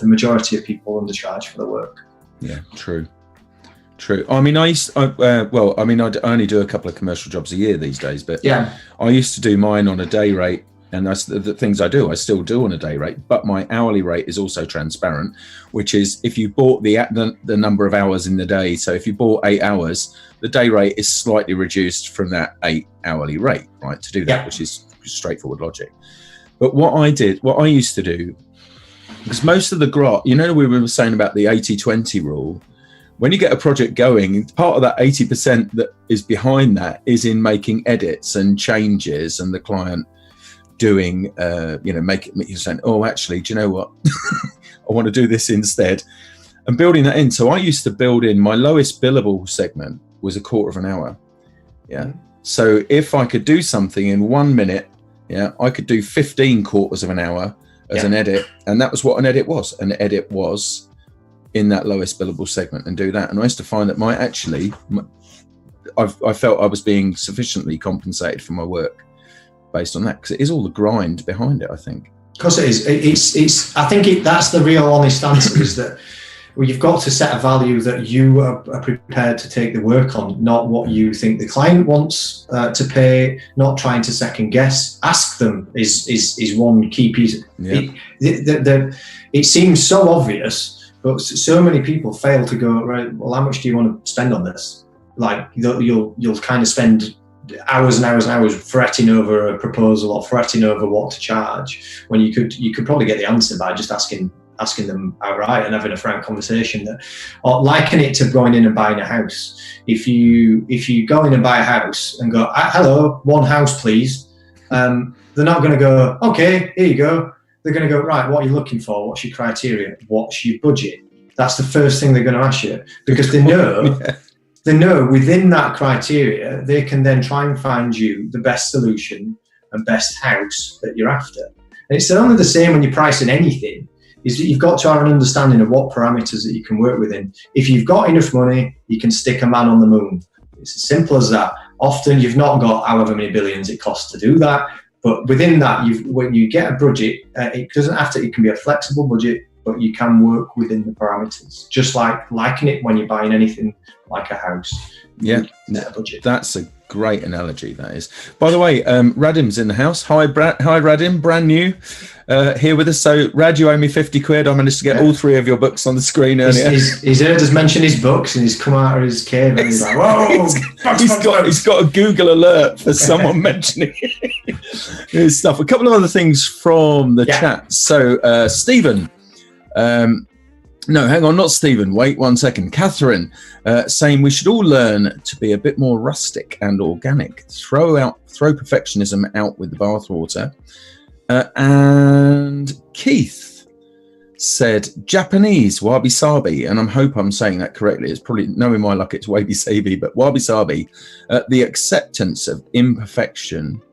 majority of people undercharge for their work. Yeah, true. I mean, I only do a couple of commercial jobs a year these days, but yeah, I used to do mine on a day rate, and that's the things I still do on a day rate. But my hourly rate is also transparent, which is if you bought the number of hours in the day. So if you bought 8 hours, the day rate is slightly reduced from that 8 hourly rate, right? To do that, which is straightforward logic. But what I used to do, because most of the graph, we were saying about the 80-20 rule. When you get a project going, part of that 80% that is behind that is in making edits and changes, and the client doing, you're saying, oh, actually, do you know what? I want to do this instead, and building that in. So I used to build in my lowest billable segment was a quarter of an hour. Yeah. Mm-hmm. So if I could do something in 1 minute, I could do 15 quarters of an hour as an edit, and that was what an edit was. An edit was in that lowest billable segment, and do that. And I used to find that I felt I was being sufficiently compensated for my work based on that, because it is all the grind behind it, I think. Of course it is. It's I think that's the real honest answer, is that you've got to set a value that you are prepared to take the work on, not what you think the client wants to pay, not trying to second guess. Ask them is one key piece. Yeah. It seems so obvious, but so many people fail to go, right, well, how much do you want to spend on this? Like, you'll kind of spend hours and hours and hours fretting over a proposal or fretting over what to charge, when you could probably get the answer by just asking them outright and having a frank conversation. Or liken it to going in and buying a house. If you go in and buy a house and go, hello, one house please, they're not going to go, okay, here you go. They're going to go, right, what are you looking for? What's your criteria? What's your budget? That's the first thing they're going to ask you, because they know they know within that criteria, they can then try and find you the best solution and best house that you're after. And it's only the same when you're pricing anything, is that you've got to have an understanding of what parameters that you can work within. If you've got enough money, you can stick a man on the moon. It's as simple as that. Often you've not got however many billions it costs to do that. But within that, when you get a budget, it can be a flexible budget, but you can work within the parameters. Just liken it when you're buying anything like a house. Yeah, set a budget. That's a great analogy, that is. By the way, Radim's in the house. Hi, Radim, brand new, here with us. So, Rad, you owe me 50 quid. I managed to get all 3 of your books on the screen earlier. He's heard us mention his books, and he's come out of his cave and he's like, whoa! He's got a Google alert for someone mentioning his stuff. A couple of other things from the chat. So, Stephen, no, hang on, not Stephen. Wait 1 second. Catherine saying we should all learn to be a bit more rustic and organic. Throw perfectionism out with the bathwater. And Keith said Japanese wabi-sabi, and I hope I'm saying that correctly. It's probably, knowing my luck, it's wabi-sabi, but wabi-sabi. The acceptance of imperfection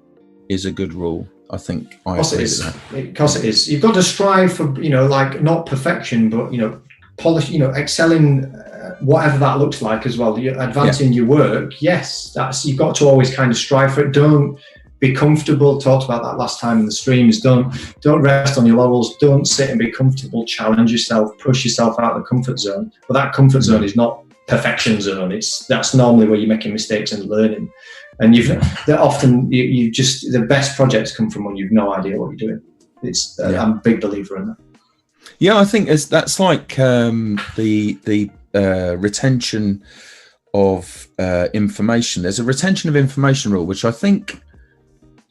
is a good rule. I think I agree with that. Because it is. You've got to strive for, not perfection, but, polish, excelling, whatever that looks like as well. You're advancing your work. Yes, you've got to always kind of strive for it. Don't be comfortable. Talked about that last time in the streams. Don't rest on your laurels. Don't sit and be comfortable. Challenge yourself. Push yourself out of the comfort zone. But that comfort zone is not perfection zone. That's normally where you're making mistakes and learning. And the best projects come from when you've no idea what you're doing. I'm a big believer in that. Yeah, I think that's like the retention of information. There's a retention of information rule, which I think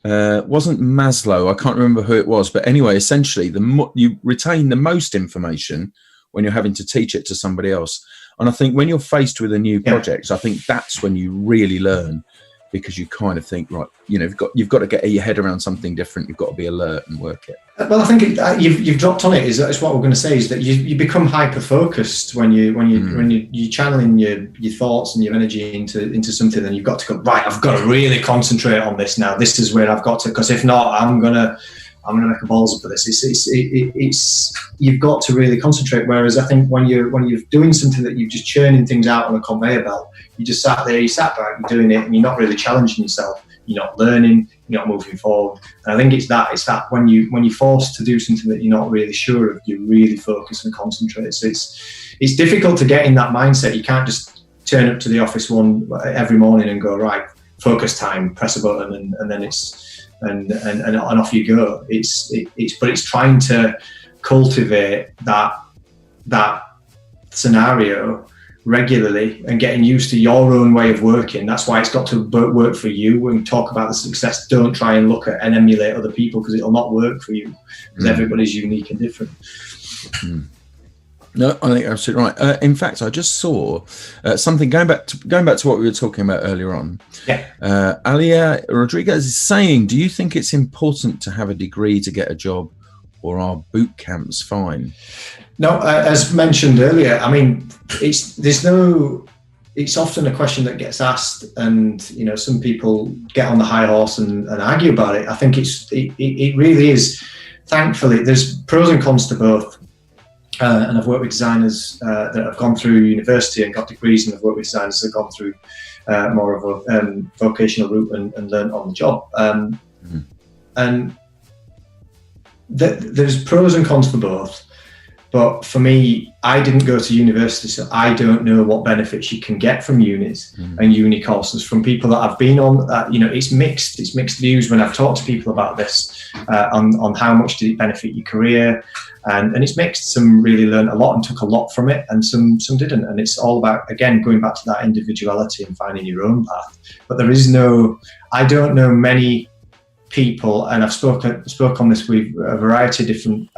wasn't Maslow. I can't remember who it was, but anyway, essentially, you retain the most information when you're having to teach it to somebody else. And I think when you're faced with a new project, I think that's when you really learn, because you kind of think, right, you know, you've got to get your head around something different. You've got to be alert and work it. Well, I think you've dropped on it. Is what we're going to say, is that you become hyper focused when you're channeling your thoughts and your energy into something. Then you've got to go, right, I've got to really concentrate on this now. This is where I've got to, because if not, I'm gonna make a balls up of this. It's you've got to really concentrate. Whereas I think when you're doing something that you're just churning things out on a conveyor belt, you just sat back, you're doing it, and you're not really challenging yourself. You're not learning, you're not moving forward. And I think it's that when you're forced to do something that you're not really sure of, you really focus and concentrate. So it's difficult to get in that mindset. You can't just turn up to the office every morning and go, right, focus time, press a button, and then it's and off you go. But it's trying to cultivate that scenario regularly and getting used to your own way of working. That's why it's got to work for you. When we talk about the success, don't try and look at and emulate other people, because it'll not work for you, because everybody's unique and different. No, I think you're absolutely right. In fact, I just saw something going back to what we were talking about earlier on. Alia Rodriguez is saying, do you think it's important to have a degree to get a job, or are boot camps fine? No, as mentioned earlier, I mean, it's often a question that gets asked, and you know, some people get on the high horse and argue about it. I think it really is. Thankfully, there's pros and cons to both. And I've worked with designers that have gone through university and got degrees, and I've worked with designers that have gone through more of a vocational route and learned on the job. And there's pros and cons for both. But for me, I didn't go to university, so I don't know what benefits you can get from unis and uni courses. From people that I've been on, you know, it's mixed views when I've talked to people about this on how much did it benefit your career, and it's mixed. Some really learned a lot and took a lot from it, and some didn't. And it's all about, again, going back to that individuality and finding your own path. But I don't know many people, and I've spoke on this with a variety of different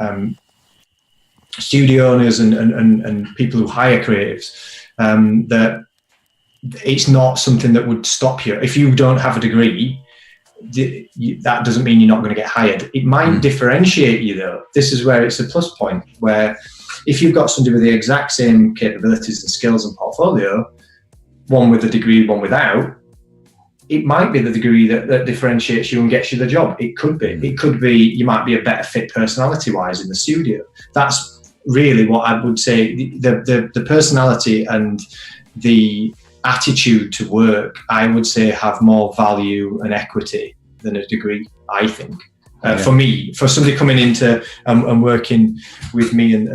studio owners and people who hire creatives, that it's not something that would stop you. If you don't have a degree, that doesn't mean you're not going to get hired. It might differentiate you, though. This is where it's a plus point, where if you've got somebody with the exact same capabilities and skills and portfolio, one with a degree, one without, it might be the degree that differentiates you and gets you the job. It could be. It could be you might be a better fit personality-wise in the studio. That's really what I would say. The personality and the attitude to work, I would say, have more value and equity than a degree, I think. For me, for somebody coming into and working with me and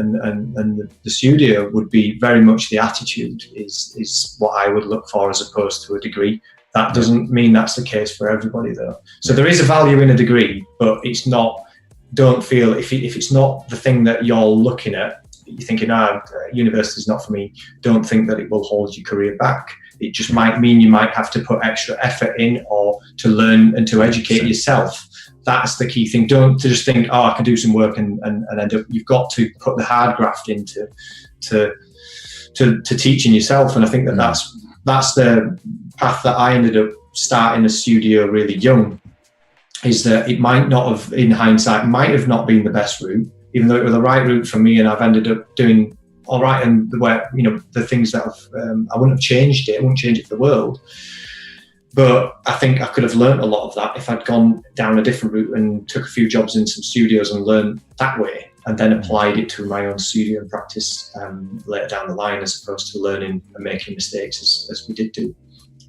the studio, would be very much the attitude is what I would look for, as opposed to a degree. That doesn't mean that's the case for everybody, though. So there is a value in a degree, but it's not. Don't feel if it's not the thing that you're looking at, you're thinking, university is not for me. Don't think that it will hold your career back. It just might mean you might have to put extra effort in, or to learn and to educate yourself. That's the key thing. Don't just think, I can do some work and end up. You've got to put the hard graft into to teaching yourself. And I think that's the path that I ended up starting a studio really young. Is that it might not have, in hindsight, might have not been the best route, even though it was the right route for me, and I've ended up doing all right. And the things that I wouldn't have changed it. I wouldn't change it for the world. But I think I could have learned a lot of that if I'd gone down a different route and took a few jobs in some studios and learned that way, and then applied it to my own studio and practice later down the line, as opposed to learning and making mistakes as we did do.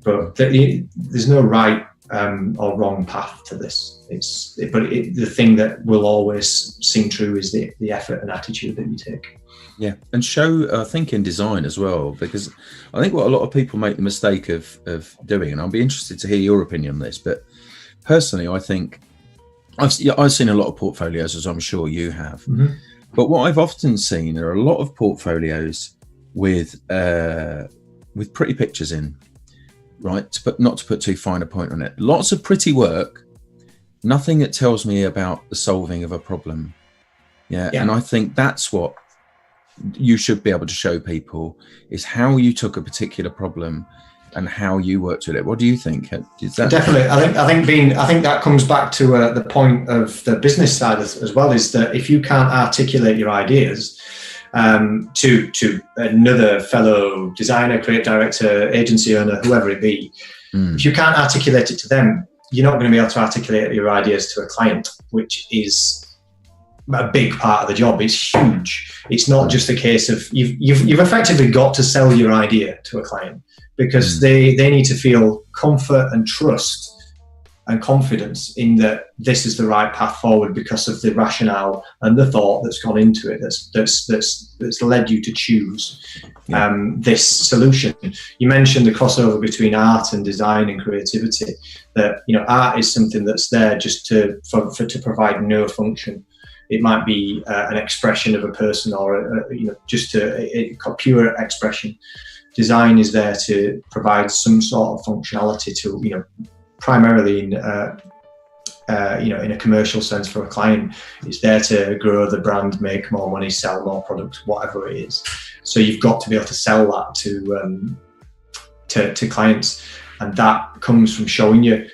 But there's no right or wrong path to this. The thing that will always seem true is the effort and attitude that you take. Yeah, and show, I think, in design as well, because I think what a lot of people make the mistake of doing, and I'll be interested to hear your opinion on this, but personally, I think I've seen a lot of portfolios, as I'm sure you have. But what I've often seen are a lot of portfolios with pretty pictures in. Right, not to put too fine a point on it. Lots of pretty work, nothing that tells me about the solving of a problem. Yeah. And I think that's what you should be able to show people is how you took a particular problem and how you worked with it. What do you think? Is that definitely? I think that comes back to the point of the business side as well. Is that if you can't articulate your ideas to another fellow designer, creative director, agency owner, whoever it be, if you can't articulate it to them, you're not going to be able to articulate your ideas to a client, which is a big part of the job. It's huge. It's not just a case of you've effectively got to sell your idea to a client, because they need to feel comfort and trust and confidence in that this is the right path forward because of the rationale and the thought that's gone into it, that's led you to choose this solution. You mentioned the crossover between art and design and creativity. That art is something that's there just to provide no function. It might be an expression of a person, or just a pure expression. Design is there to provide some sort of functionality to primarily in a commercial sense for a client. It's there to grow the brand, make more money, sell more products, whatever it is. So you've got to be able to sell that to clients, and that comes from showing you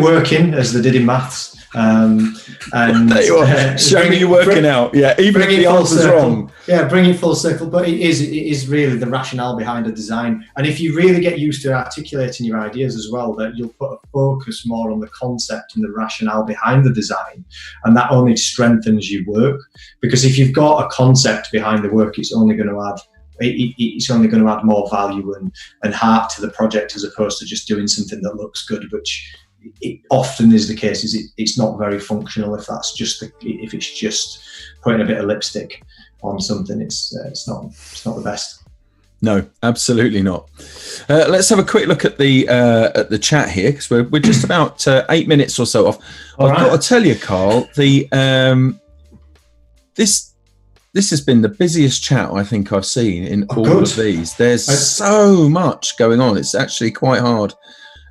working, as they did in maths. And there you are, showing you working out. Yeah, even if the answer's wrong. Yeah, bring it full circle. But it is really the rationale behind a design. And if you really get used to articulating your ideas as well, that you'll put a focus more on the concept and the rationale behind the design, and that only strengthens your work. Because if you've got a concept behind the work, it's only going to add more value and heart to the project, as opposed to just doing something that looks good, which it often is the case. It's not very functional if it's just putting a bit of lipstick on something. It's not the best. No, absolutely not. Let's have a quick look at the chat here, because we're just about 8 minutes or so off. I've got to tell you, Carl, this has been the busiest chat I think I've seen in all of these. There's so much going on. It's actually quite hard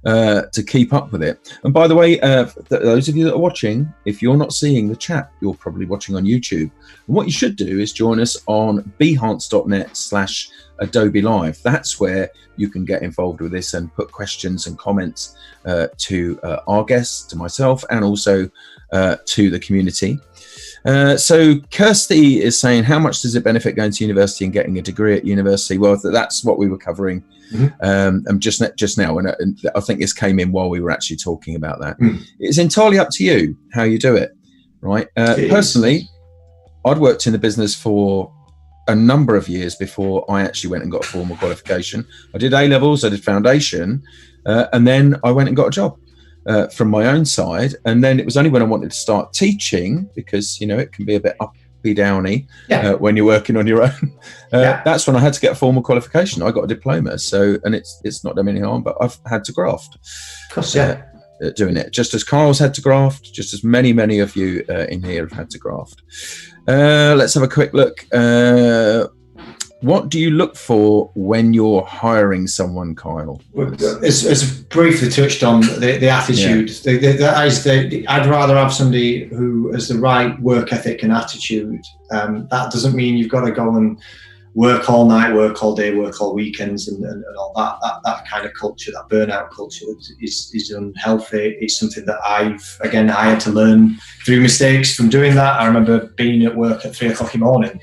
to keep up with it. And by the way, those of you that are watching, if you're not seeing the chat, you're probably watching on YouTube. And what you should do is join us on behance.net/Adobe Live. That's where you can get involved with this and put questions and comments to our guests, to myself, and also to the community. So Kirsty is saying, how much does it benefit going to university and getting a degree at university? Well, that's what we were covering just now, and I think this came in while we were actually talking about that. It's entirely up to you how you do it, right? Personally, I'd worked in the business for a number of years before I actually went and got a formal qualification. I did A-levels, I did foundation, and then I went and got a job from my own side. And then it was only when I wanted to start teaching, because it can be a bit uppy downy when you're working on your own. That's when I had to get a formal qualification. I got a diploma, and it's not done any harm, but I've had to graft. Of course, doing it, just as Carl's had to graft, just as many of you in here have had to graft. Let's have a quick look. What do you look for when you're hiring someone, Kyle? As briefly touched on, the attitude. I'd rather have somebody who has the right work ethic and attitude. That doesn't mean you've got to go and work all night, work all day, work all weekends, and all that kind of culture, that burnout culture is unhealthy. It's something that I had to learn through mistakes from doing that. I remember being at work at 3 o'clock in the morning,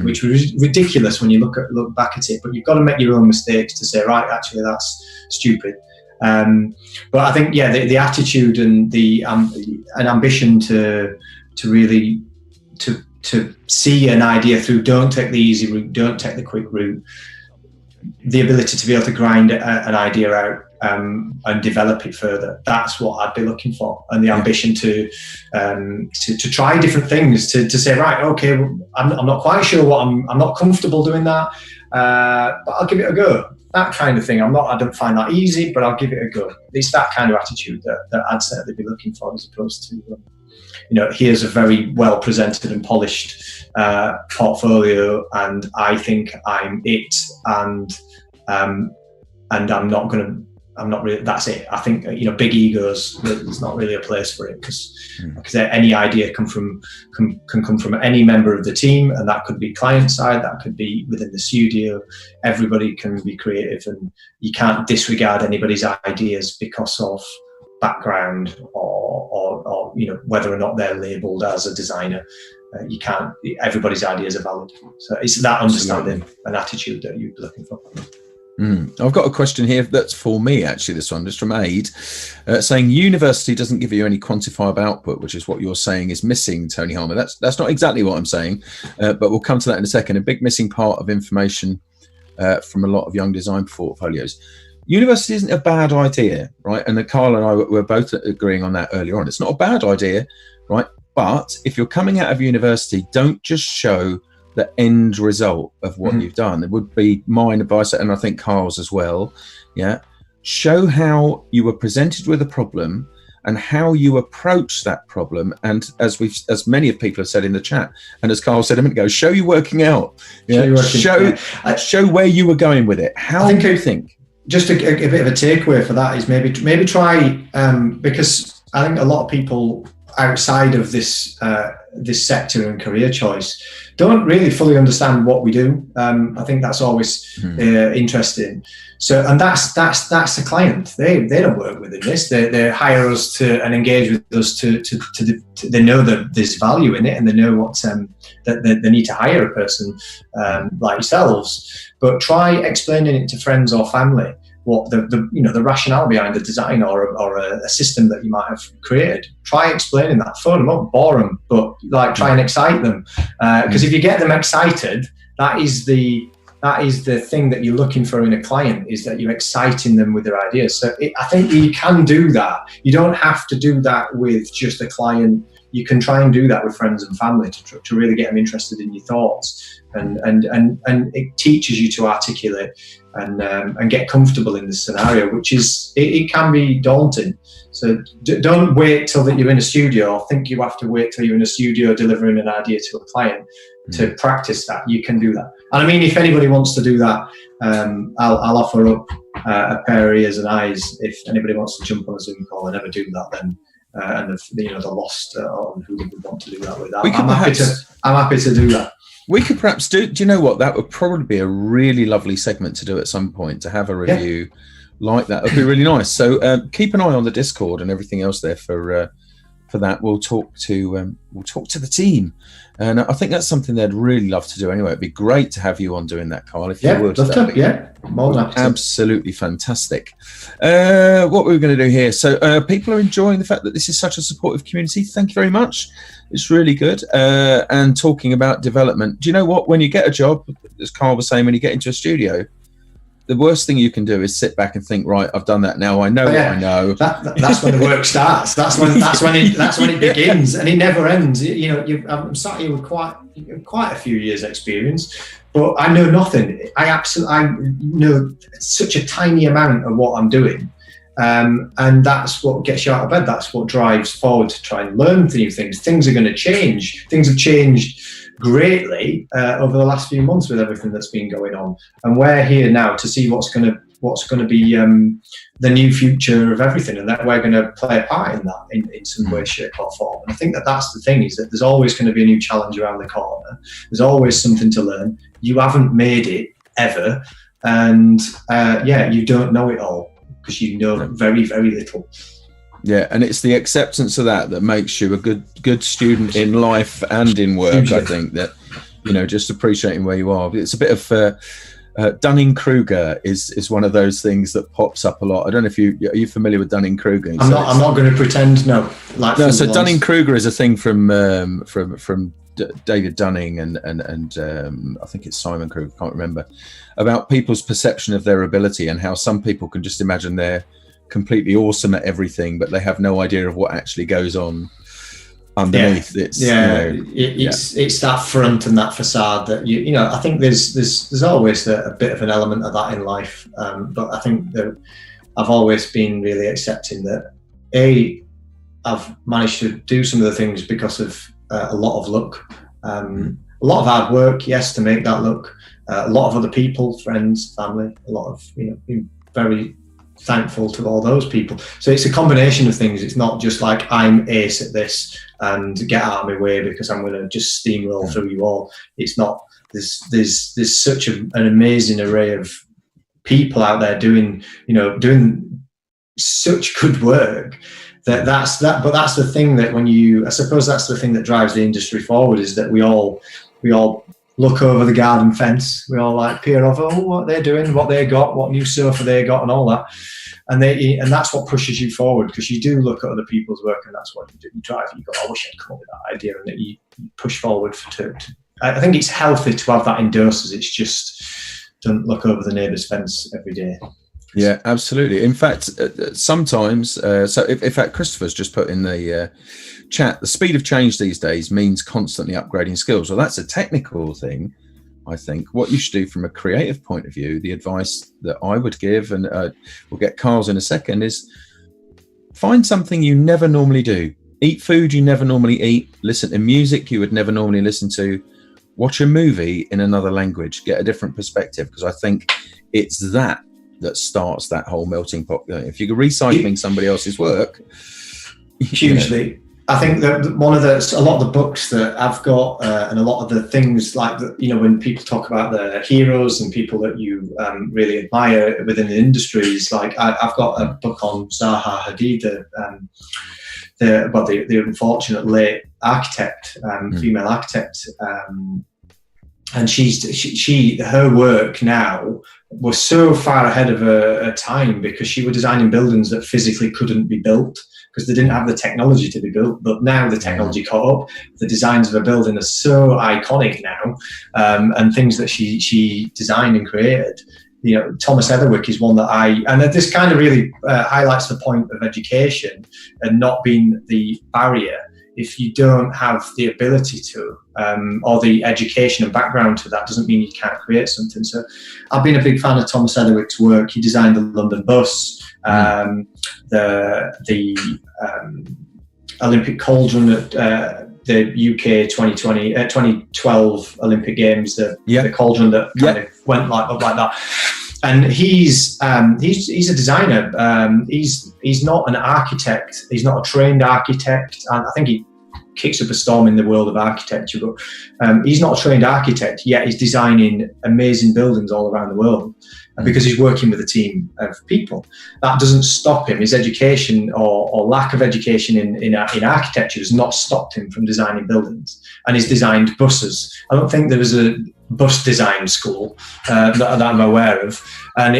which was ridiculous when you look back at it, but you've got to make your own mistakes to say, right, actually that's stupid. But I think, the attitude and an ambition to really to see an idea through. Don't take the easy route, don't take the quick route. The ability to be able to grind an idea out and develop it further. That's what I'd be looking for. And the ambition to try different things, to say, right, okay, I'm not quite sure what I'm not comfortable doing that, but I'll give it a go. That kind of thing. I don't find that easy, but I'll give it a go. It's that kind of attitude that I'd certainly be looking for, as opposed to here's a very well presented and polished portfolio, and I think I'm it, and I'm not going to I'm not really, that's it. I think, big egos, there's not really a place for it, because any idea can come from any member of the team, and that could be client side, that could be within the studio. Everybody can be creative, and you can't disregard anybody's ideas because of background or whether or not they're labeled as a designer. You can't, everybody's ideas are valid. So it's that understanding and attitude that you're looking for. I've got a question here that's for me, actually, this one, just from Aid, saying university doesn't give you any quantifiable output, which is what you're saying is missing, Tony Harmer. That's not exactly what I'm saying, but we'll come to that in a second. A big missing part of information from a lot of young design portfolios. University isn't a bad idea, right? And Kyle and I were both agreeing on that earlier on. It's not a bad idea, right? But if you're coming out of university, don't just show the end result of what you've done. It would be my advice, and I think Kyle's as well. Yeah, show how you were presented with a problem and how you approach that problem. And as many of people have said in the chat, and as Kyle said a minute ago, show you working out. Yeah, show where you were going with it. How do you think? Just a bit of a takeaway for that is maybe try, because I think a lot of people outside of this sector and career choice don't really fully understand what we do. I think that's always interesting. So, and that's the client. They don't work within this. They hire us to and engage with us to they know that there's value in it, and they know what that they need to hire a person like yourselves. But try explaining it to friends or family what the rationale behind the design or a system that you might have created. Try explaining that. Phone them up, bore them, but try and excite them. Because if you get them excited, that is the thing that you're looking for in a client, is that you're exciting them with their ideas. So I think you can do that. You don't have to do that with just a client. You can try and do that with friends and family to really get them interested in your thoughts, and it teaches you to articulate and get comfortable in this scenario, which is it can be daunting. So don't wait till that you're in a studio, or think you have to wait till you're in a studio delivering an idea to a client to practice that. You can do that. And I mean, if anybody wants to do that, I'll offer up a pair of ears and eyes if anybody wants to jump on a Zoom call. I never do that then. And they're lost on who they would want to do that with. I'm happy to do that. We could perhaps do you know what? That would probably be a really lovely segment to do at some point, to have a review like that. It would be really nice. So keep an eye on the Discord and everything else there for that. We'll talk to the team, and I think that's something they'd really love to do anyway. It'd be great to have you on doing that, Kyle. If you would, more than happy to. Absolutely fantastic. What we're going to do here. So people are enjoying the fact that this is such a supportive community. Thank you very much. It's really good. And talking about development. Do you know what? When you get a job, as Kyle was saying, when you get into a studio, the worst thing you can do is sit back and think, right, I've done that now. I know what I know. That's when the work starts. That's when it begins, and it never ends. I'm sat here with quite a few years' experience, but I know nothing. I know such a tiny amount of what I'm doing, and that's what gets you out of bed. That's what drives forward to try and learn new things. Things are going to change. Things have changed greatly over the last few months with everything that's been going on, and we're here now to see what's going to be the new future of everything, and that we're going to play a part in that in some way, shape or form. And I think that's the thing, is that there's always going to be a new challenge around the corner. There's always something to learn. You haven't made it ever, and you don't know it all, because you know very, very little. Yeah, and it's the acceptance of that makes you a good student in life and in work. Hugely. I think that, just appreciating where you are. It's a bit of Dunning-Kruger is one of those things that pops up a lot. I don't know if are you familiar with Dunning-Kruger? I'm not going to pretend. No. So Dunning-Kruger is a thing from David Dunning and I think it's Simon Kruger. Can't remember, about people's perception of their ability, and how some people can just imagine they're completely awesome at everything, but they have no idea of what actually goes on underneath. It's that front and that facade that I think there's always a bit of an element of that in life, but I think that I've always been really accepting that I've managed to do some of the things because of a lot of luck, a lot of hard work, yes, to make that look, a lot of other people, friends, family, a lot of being very thankful to all those people. So it's a combination of things. It's not just like I'm ace at this and get out of my way because I'm going to just steamroll through you all. It's not. There's such an amazing array of people out there doing such good work. But that's the thing that I suppose that's the thing that drives the industry forward, is that we all look over the garden fence. We all like peer over, what they're doing, what they got, what new sofa they got, and all that. And that's what pushes you forward, because you do look at other people's work, and that's what you drive. You go, I wish I'd come up with that idea, and that you push forward I think it's healthy to have that in doses. It's just, don't look over the neighbour's fence every day. Yeah, absolutely. In fact, sometimes, in fact, Christopher's just put in the chat, the speed of change these days means constantly upgrading skills. Well, that's a technical thing. I think what you should do from a creative point of view, the advice that I would give, and we'll get Carl's in a second, is find something you never normally do. Eat food you never normally eat. Listen to music you would never normally listen to. Watch a movie in another language. Get a different perspective, because I think it's that starts that whole melting pot. If you're recycling somebody else's work, hugely. I think that a lot of the books that I've got, and a lot of the things like when people talk about the heroes and people that you really admire within the industries, like I've got a book on Zaha Hadid, the unfortunate late architect, female architect, and her work now was so far ahead of her time, because she was designing buildings that physically couldn't be built because they didn't have the technology to be built. But now the technology caught up. The designs of a building are so iconic now, and things that she designed and created. Thomas Heatherwick is one that and this kind of really highlights the point of education and not being the barrier. If you don't have the ability to, or the education and background to that, doesn't mean you can't create something. So I've been a big fan of Thomas Heatherwick's work. He designed the London bus, the Olympic cauldron at the UK 2012 Olympic Games, the cauldron that kind of went up like that. And he's a designer. He's not an architect. He's not a trained architect. And I think he kicks up a storm in the world of architecture. But he's not a trained architect, yet he's designing amazing buildings all around the world, because he's working with a team of people. That doesn't stop him. His education or lack of education in architecture has not stopped him from designing buildings. And he's designed buses. I don't think there was a bus design school that I'm aware of. And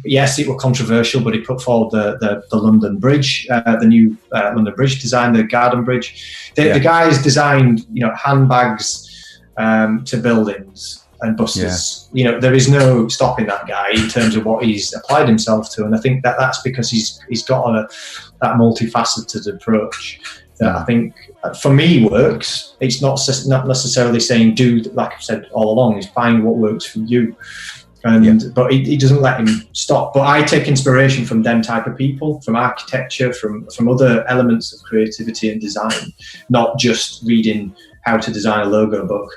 yes, it was controversial, but he put forward the London Bridge, the new London Bridge design, the Garden Bridge. The guy's designed handbags to buildings and buses. There is no stopping that guy in terms of what he's applied himself to, and I think that's because he's got that multifaceted approach that I think for me works. It's not necessarily saying do, like I've said all along, is find what works for you. But he doesn't let him stop. But I take inspiration from them type of people, from architecture, from other elements of creativity and design, not just reading how to design a logo book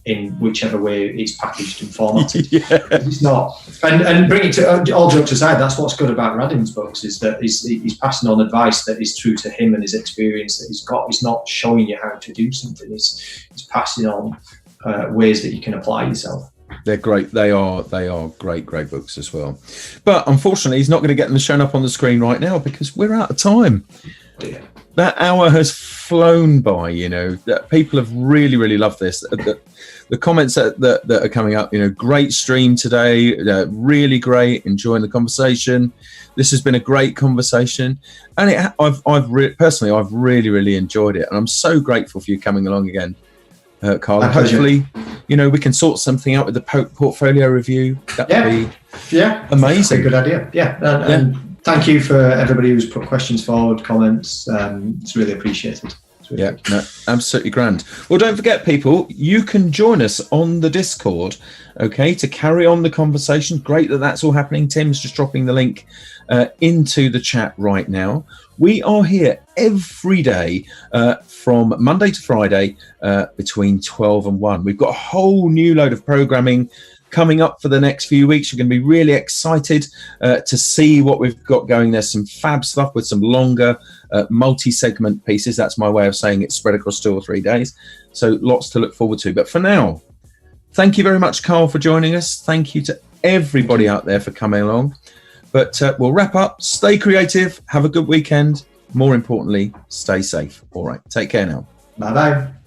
in whichever way it's packaged and formatted. It's not. And bring it to all jokes aside, that's what's good about Radim's books, is that he's passing on advice that is true to him and his experience that he's got. He's not showing you how to do something. He's passing on ways that you can apply yourself. They're great. They are great books as well. But unfortunately, he's not going to get them shown up on the screen right now because we're out of time. Yeah. That hour has flown by. That people have really, really loved this. The comments that are coming up, great stream today, really great, enjoying the conversation. This has been a great conversation, and I've really, really enjoyed it, and I'm so grateful for you coming along again, Carl. Hopefully, we can sort something out with the portfolio review. That would be amazing. A good idea. And thank you for everybody who's put questions forward, comments. It's really appreciated. Absolutely grand. Well, don't forget, people, you can join us on the Discord, to carry on the conversation. Great that's all happening. Tim's just dropping the link into the chat right now. We are here every day from Monday to Friday between 12 and 1. We've got a whole new load of programming coming up for the next few weeks. You're going to be really excited to see what we've got going. There's some fab stuff with some longer multi-segment pieces. That's my way of saying it's spread across 2 or 3 days. So lots to look forward to. But for now, thank you very much, Carl, for joining us. Thank you to everybody out there for coming along. But we'll wrap up. Stay creative. Have a good weekend. More importantly, stay safe. All right. Take care now. Bye-bye.